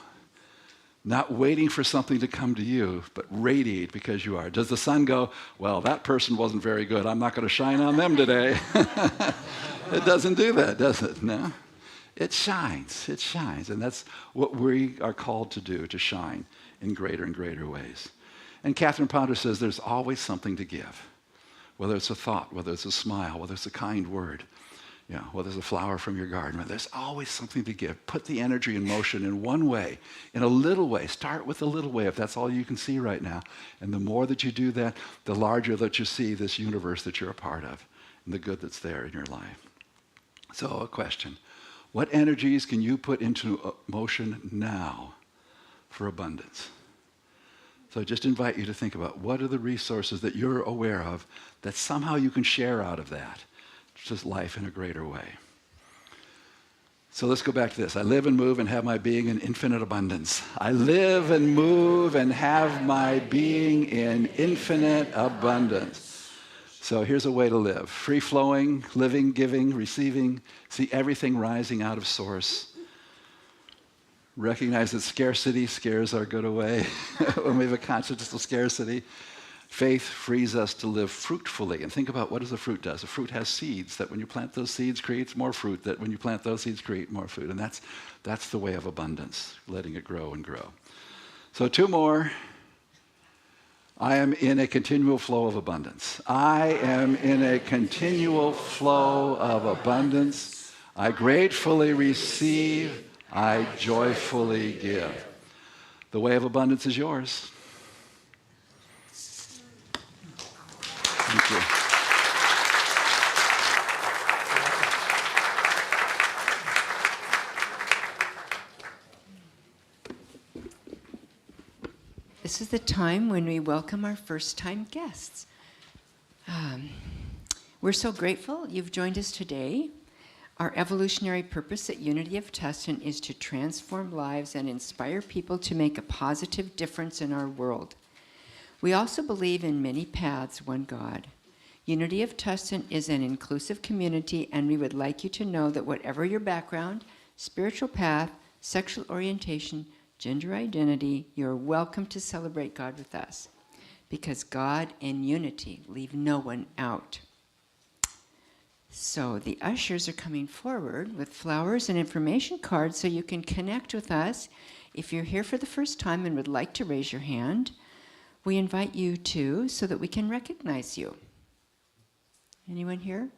Not waiting for something to come to you, but radiate because you are. Does the sun go, well, that person wasn't very good. I'm not going to shine on them today. It doesn't do that, does it? No. It shines. It shines. And that's what we are called to do, to shine in greater and greater ways. And Catherine Ponder says there's always something to give, whether it's a thought, whether it's a smile, whether it's a kind word, whether it's a flower from your garden. There's always something to give. Put the energy in motion in one way, in a little way. Start with a little way if that's all you can see right now. And the more that you do that, the larger that you see this universe that you're a part of and the good that's there in your life. So a question. What energies can you put into motion now for abundance? So I just invite you to think about what are the resources that you're aware of that somehow you can share out of that, just life in a greater way. So let's go back to this. I live and move and have my being in infinite abundance. I live and move and have my being in infinite abundance. So here's a way to live. Free-flowing, living, giving, receiving. See everything rising out of source. Recognize that scarcity scares our good away when we have a consciousness of scarcity. Faith frees us to live fruitfully. And think about what does a fruit does. A fruit has seeds that when you plant those seeds creates more fruit, that when you plant those seeds create more fruit. And that's the way of abundance, letting it grow and grow. So 2 more. I am in a continual flow of abundance. I am in a continual flow of abundance. I gratefully receive. I joyfully give. The way of abundance is yours. Thank you. This is the time when we welcome our first-time guests. We're so grateful you've joined us today. Our evolutionary purpose at Unity of Tustin is to transform lives and inspire people to make a positive difference in our world. We also believe in many paths, one God. Unity of Tustin is an inclusive community, and we would like you to know that whatever your background, spiritual path, sexual orientation, gender identity, you're welcome to celebrate God with us, because God and unity leave no one out. So the ushers are coming forward with flowers and information cards so you can connect with us. If you're here for the first time and would like to raise your hand, we invite you to so that we can recognize you. Anyone here?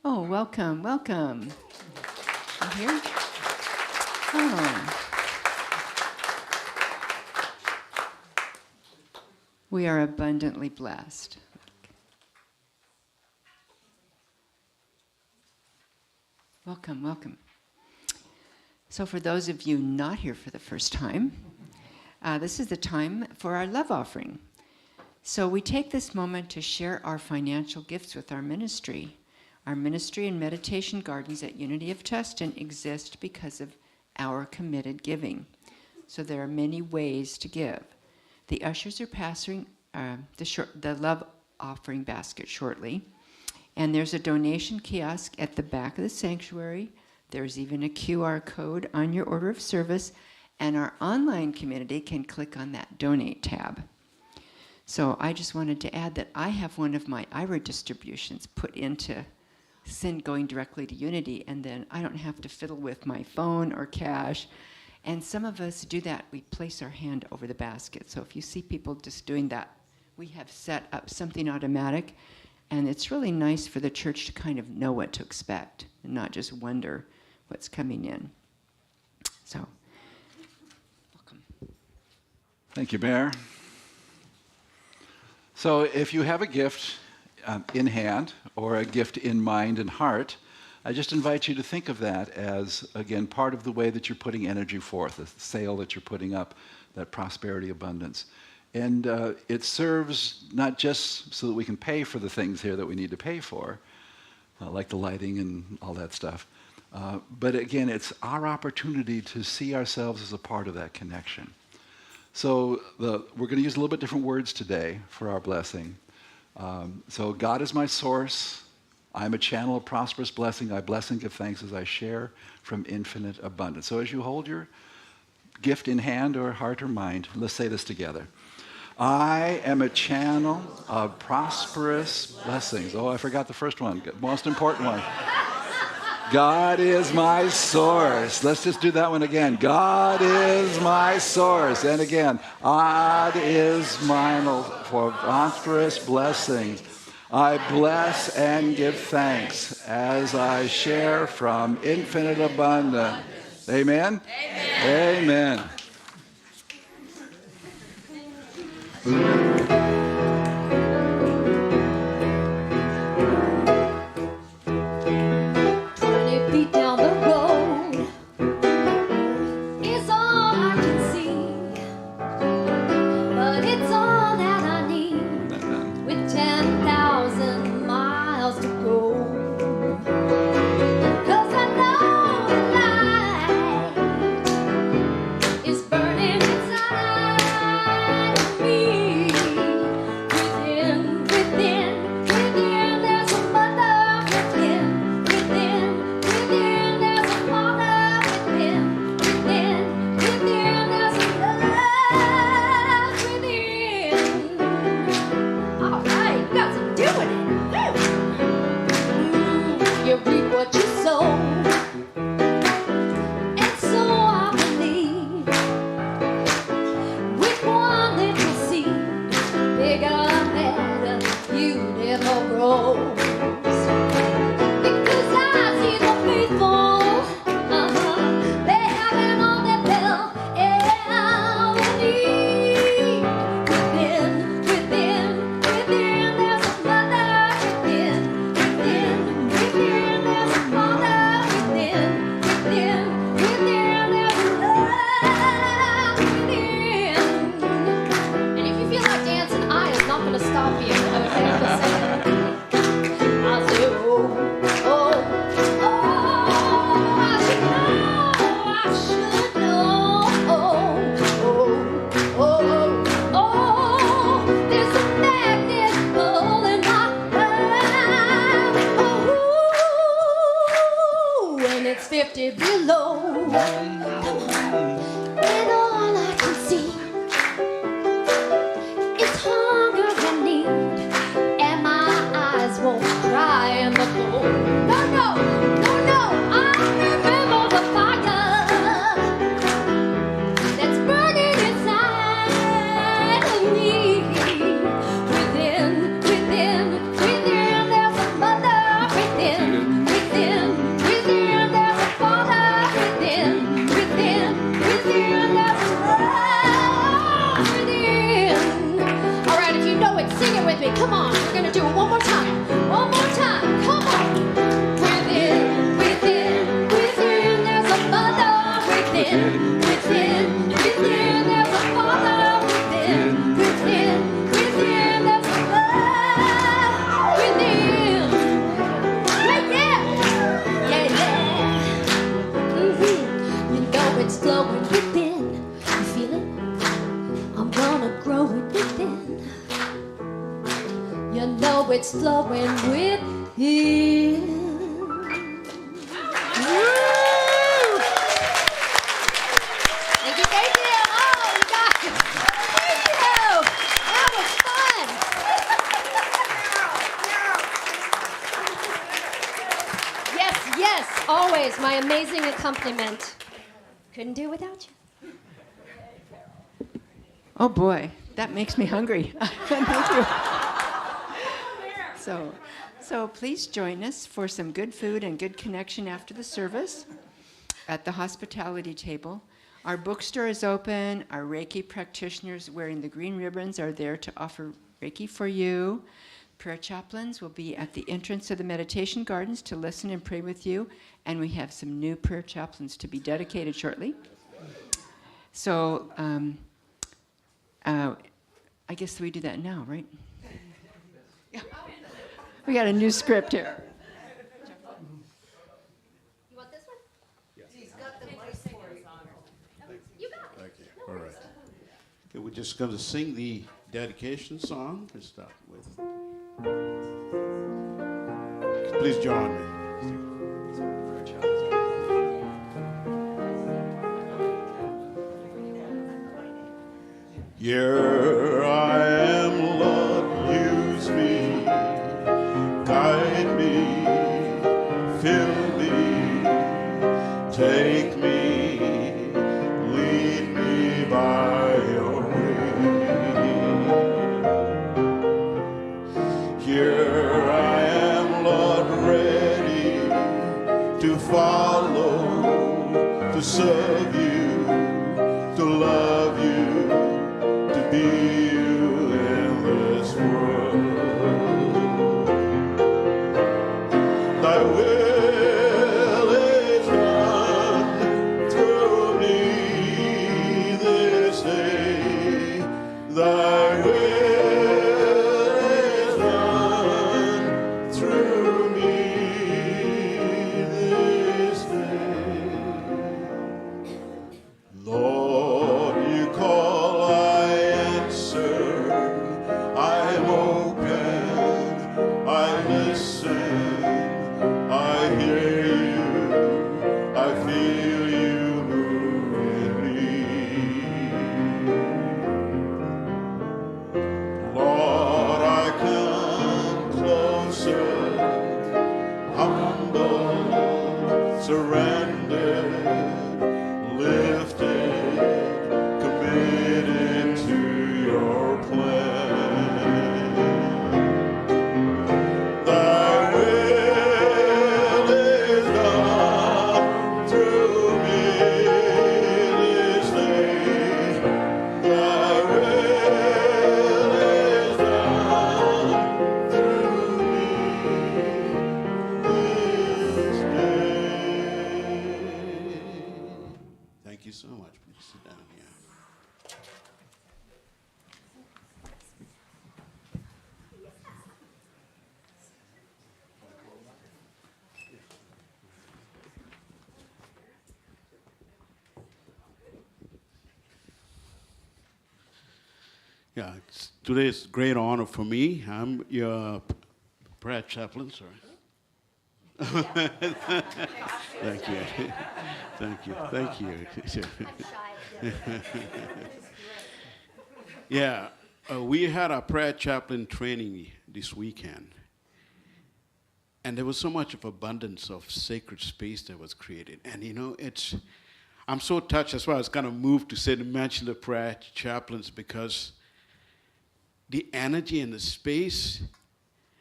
Oh, welcome, welcome. You here? Oh. We are abundantly blessed. Welcome, welcome. So for those of you not here for the first time, this is the time for our love offering. So we take this moment to share our financial gifts with our ministry. Our ministry and meditation gardens at Unity of Tustin exist because of our committed giving. So there are many ways to give. The ushers are passing the love offering basket shortly. And there's a donation kiosk at the back of the sanctuary. There's even a QR code on your order of service. And our online community can click on that donate tab. So I just wanted to add that I have one of my IRA distributions put into Send going directly to Unity, and then I don't have to fiddle with my phone or cash. And some of us do that. We place our hand over the basket. So if you see people just doing that, we have set up something automatic. And it's really nice for the church to kind of know what to expect and not just wonder what's coming in. So, welcome. Thank you, Blair. So if you have a gift in hand or a gift in mind and heart, I just invite you to think of that as, again, part of the way that you're putting energy forth, the sail that you're putting up, that prosperity abundance. And it serves not just so that we can pay for the things here that we need to pay for, like the lighting and all that stuff, but again, it's our opportunity to see ourselves as a part of that connection. So we're going to use a little bit different words today for our blessing. So God is my source. I'm a channel of prosperous blessing. I bless and give thanks as I share from infinite abundance. So as you hold your gift in hand or heart or mind, let's say this together. I am a channel of prosperous blessings. Oh, I forgot the first one, most important one. God is my source. Let's just do that one again. God is my source. And again, God is mine for prosperous blessings. I bless and give thanks as I share from infinite abundance. Amen? Amen. Amen. 20 feet down the road is all I can see, but it's all that I need with 10,000 miles to go. 'Cause I know the light is burning inside of me. It's flowing with him. Thank you, thank you. Oh, you guys. Thank you. That was fun. Yes, yes, always my amazing accompaniment. Couldn't do it without you. Oh boy, that makes me hungry. Thank you. So please join us for some good food and good connection after the service at the hospitality table. Our bookstore is open. Our Reiki practitioners wearing the green ribbons are there to offer Reiki for you. Prayer chaplains will be at the entrance of the meditation gardens to listen and pray with you. And we have some new prayer chaplains to be dedicated shortly. So I guess we do that now, right? Yeah. We got a new script here. You want this one? He's got the mic for you. You got it. Thank you. All right. Okay, we're just going to sing the dedication song to start with. Please join me. Here I am, Lord, use me, guide me, fill me, take me, lead me by your way. Here I am, Lord, ready to follow, to serve you, to love you, to be you in this world. Thy will is done through me this day. Thy will is done through me this day. Lord, you call, I answer. I'm open, I listen, I hear you, I feel you move in me. Lord, I come closer, humble, surrendered, lifted, committed to your plan. Thy will is done through me this day. Thy will is done through me this day. Yeah, today is a great honor for me. I'm your prayer chaplain, sorry. Thank you. Thank you. Thank you. Yeah, we had our prayer chaplain training this weekend. And there was so much of abundance of sacred space that was created. And you know, I'm so touched. That's why I was kind of moved to say to mention the prayer chaplains, because the energy and the space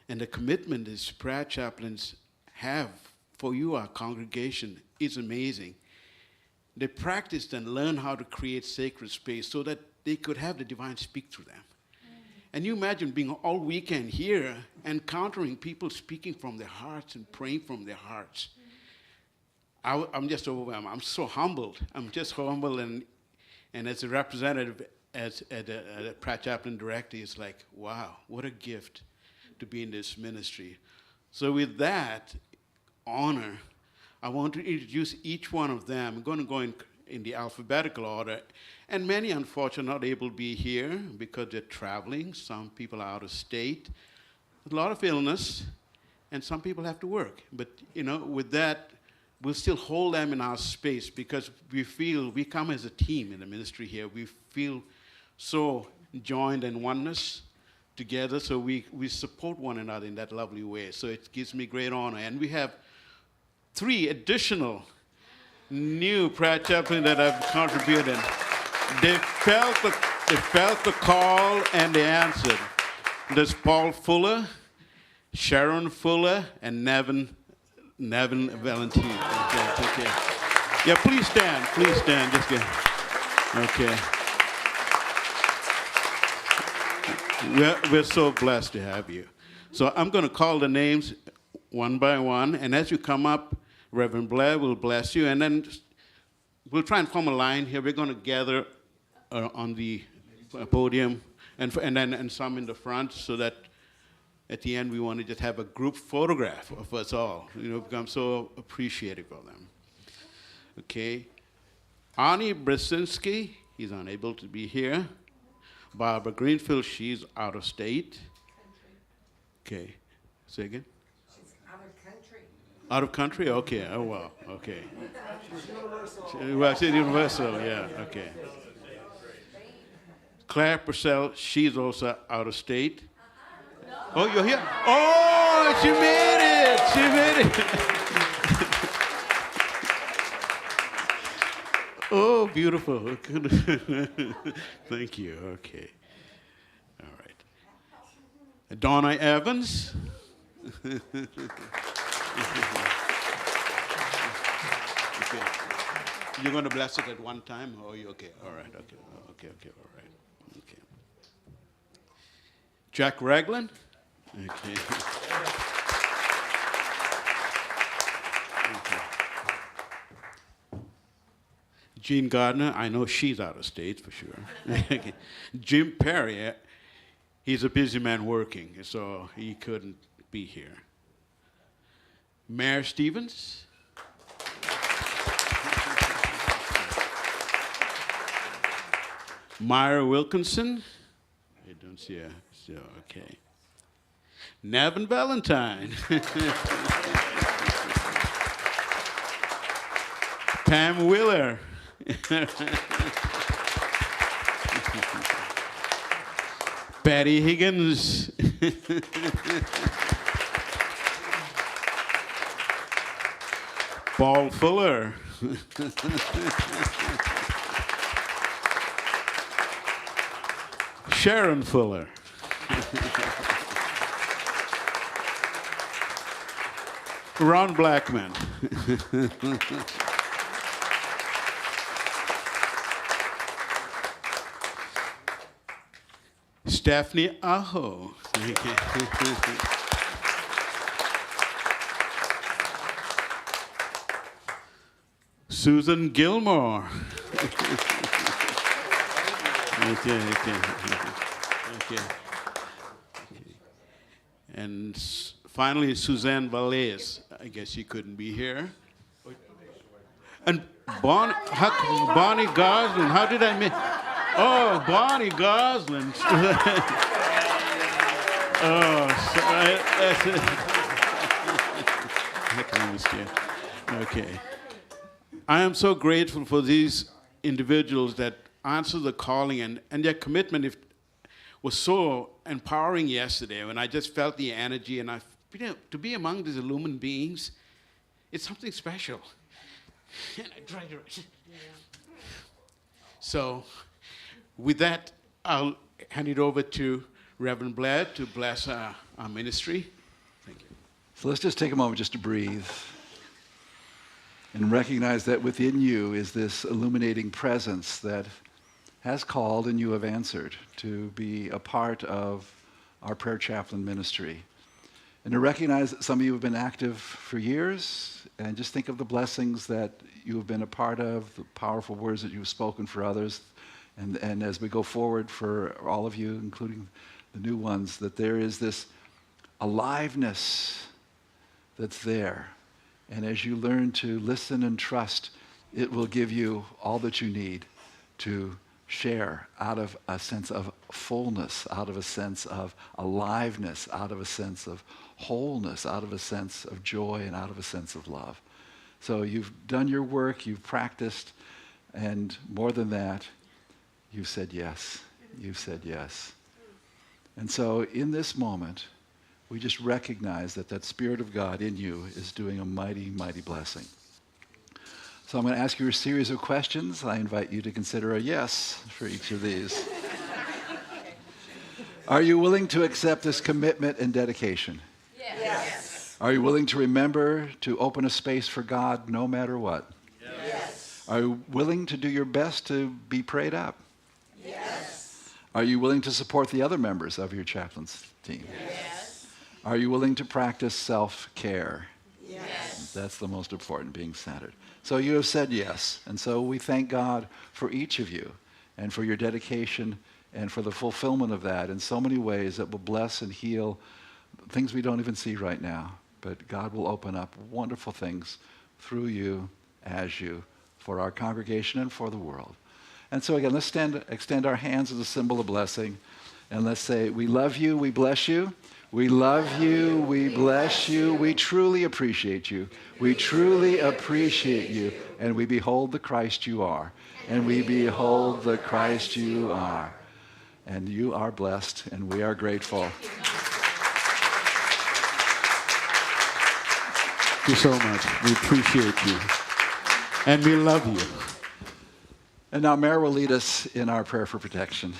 and the commitment these prayer chaplains have for you, our congregation, is amazing. They practiced and learned how to create sacred space so that they could have the divine speak through them. And you imagine being all weekend here, encountering people speaking from their hearts and praying from their hearts. I'm just overwhelmed. I'm so humbled. I'm just humbled, and as a representative, as a prayer chaplain director, it's like, wow, what a gift to be in this ministry. So with that honor, I want to introduce each one of them. I'm going to go in the alphabetical order. And many, unfortunately, not able to be here because they're traveling. Some people are out of state. A lot of illness, and some people have to work. But, you know, with that, we'll still hold them in our space because we feel we come as a team in the ministry here. We feel so joined in oneness together, so we support one another in that lovely way. So it gives me great honor. And we have 3 additional new prayer chaplains that have contributed. They felt the call and they answered. There's Paul Fuller, Sharon Fuller, and Nevin Valentine. Okay. Yeah, please stand. Just get. Okay. We're so blessed to have you. So I'm going to call the names one by one, and as you come up, Reverend Blair will bless you, and then we'll try and form a line here. We're going to gather on the podium, and some in the front, so that at the end we want to just have a group photograph of us all. You know, I'm so appreciative of them. Okay, Arnie Brzezinski, he's unable to be here. Barbara Greenfield, she's out of state. Okay, say again. Out of country? Okay. Oh, well. Okay. Well, she's universal. Yeah. Okay. Claire Purcell, she's also out of state. Oh, you're here? Oh, she made it. She made it. Oh, beautiful. Thank you. Okay. All right. Donna Evans. Okay. You're going to bless it at one time? Oh, you okay? All right. Okay. All right. Okay. Jack Ragland. Okay. Okay. Jean Gardner. I know she's out of state for sure. Okay. Jim Perry. He's a busy man working, so he couldn't be here. Mayor Stevens. Myra Wilkinson. I don't see her. So, okay. Nevin Valentine. Pam Wheeler. Patty Higgins. Paul Fuller. Sharon Fuller. Ron Blackman. Stephanie Aho. Susan Gilmore. Okay. And finally, Suzanne Valles. I guess she couldn't be here. And Bonnie Gosling. How did I miss? Oh, Bonnie Gosling. That's it. I can understand. Okay. I am so grateful for these individuals that answer the calling, and their commitment was so empowering yesterday when I just felt the energy, and to be among these illumined beings, it's something special. And I tried to. So, with that, I'll hand it over to Reverend Blair to bless our ministry. Thank you. So let's just take a moment just to breathe and recognize that within you is this illuminating presence that has called and you have answered to be a part of our prayer chaplain ministry. And to recognize that some of you have been active for years, and just think of the blessings that you have been a part of, the powerful words that you've spoken for others, and as we go forward for all of you, including the new ones, that there is this aliveness that's there. And as you learn to listen and trust, it will give you all that you need to share out of a sense of fullness, out of a sense of aliveness, out of a sense of wholeness, out of a sense of joy, and out of a sense of love. So you've done your work, you've practiced, and more than that, you've said yes. You've said yes. And so in this moment, we just recognize that that Spirit of God in you is doing a mighty, mighty blessing. So I'm going to ask you a series of questions. I invite you to consider a yes for each of these. Are you willing to accept this commitment and dedication? Yes. Are you willing to remember to open a space for God no matter what? Yes. Are you willing to do your best to be prayed up? Yes. Are you willing to support the other members of your chaplain's team? Yes. Are you willing to practice self-care? Yes. That's the most important, being centered. So you have said yes. And so we thank God for each of you and for your dedication and for the fulfillment of that in so many ways that will bless and heal things we don't even see right now. But God will open up wonderful things through you, as you, for our congregation and for the world. And so again, let's extend our hands as a symbol of blessing. And let's say, we love you, we bless you. We love you, we bless you, we truly appreciate you. We truly appreciate you. And we behold the Christ you are. And we behold the Christ you are. And you are blessed, and we are grateful. Thank you so much. We appreciate you. And we love you. And now Mary will lead us in our prayer for protection.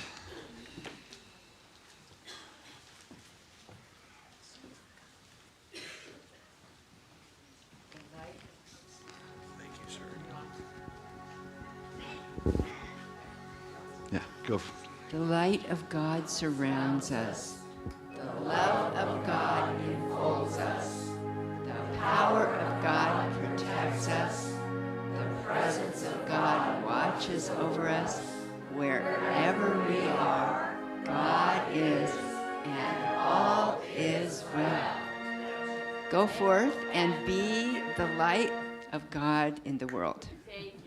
Yeah, go. The light of God surrounds us. The love of God enfolds us. The power of God protects us. The presence of God watches over us. Wherever we are, God is, and all is well. Go forth and be the light of God in the world. Thank you.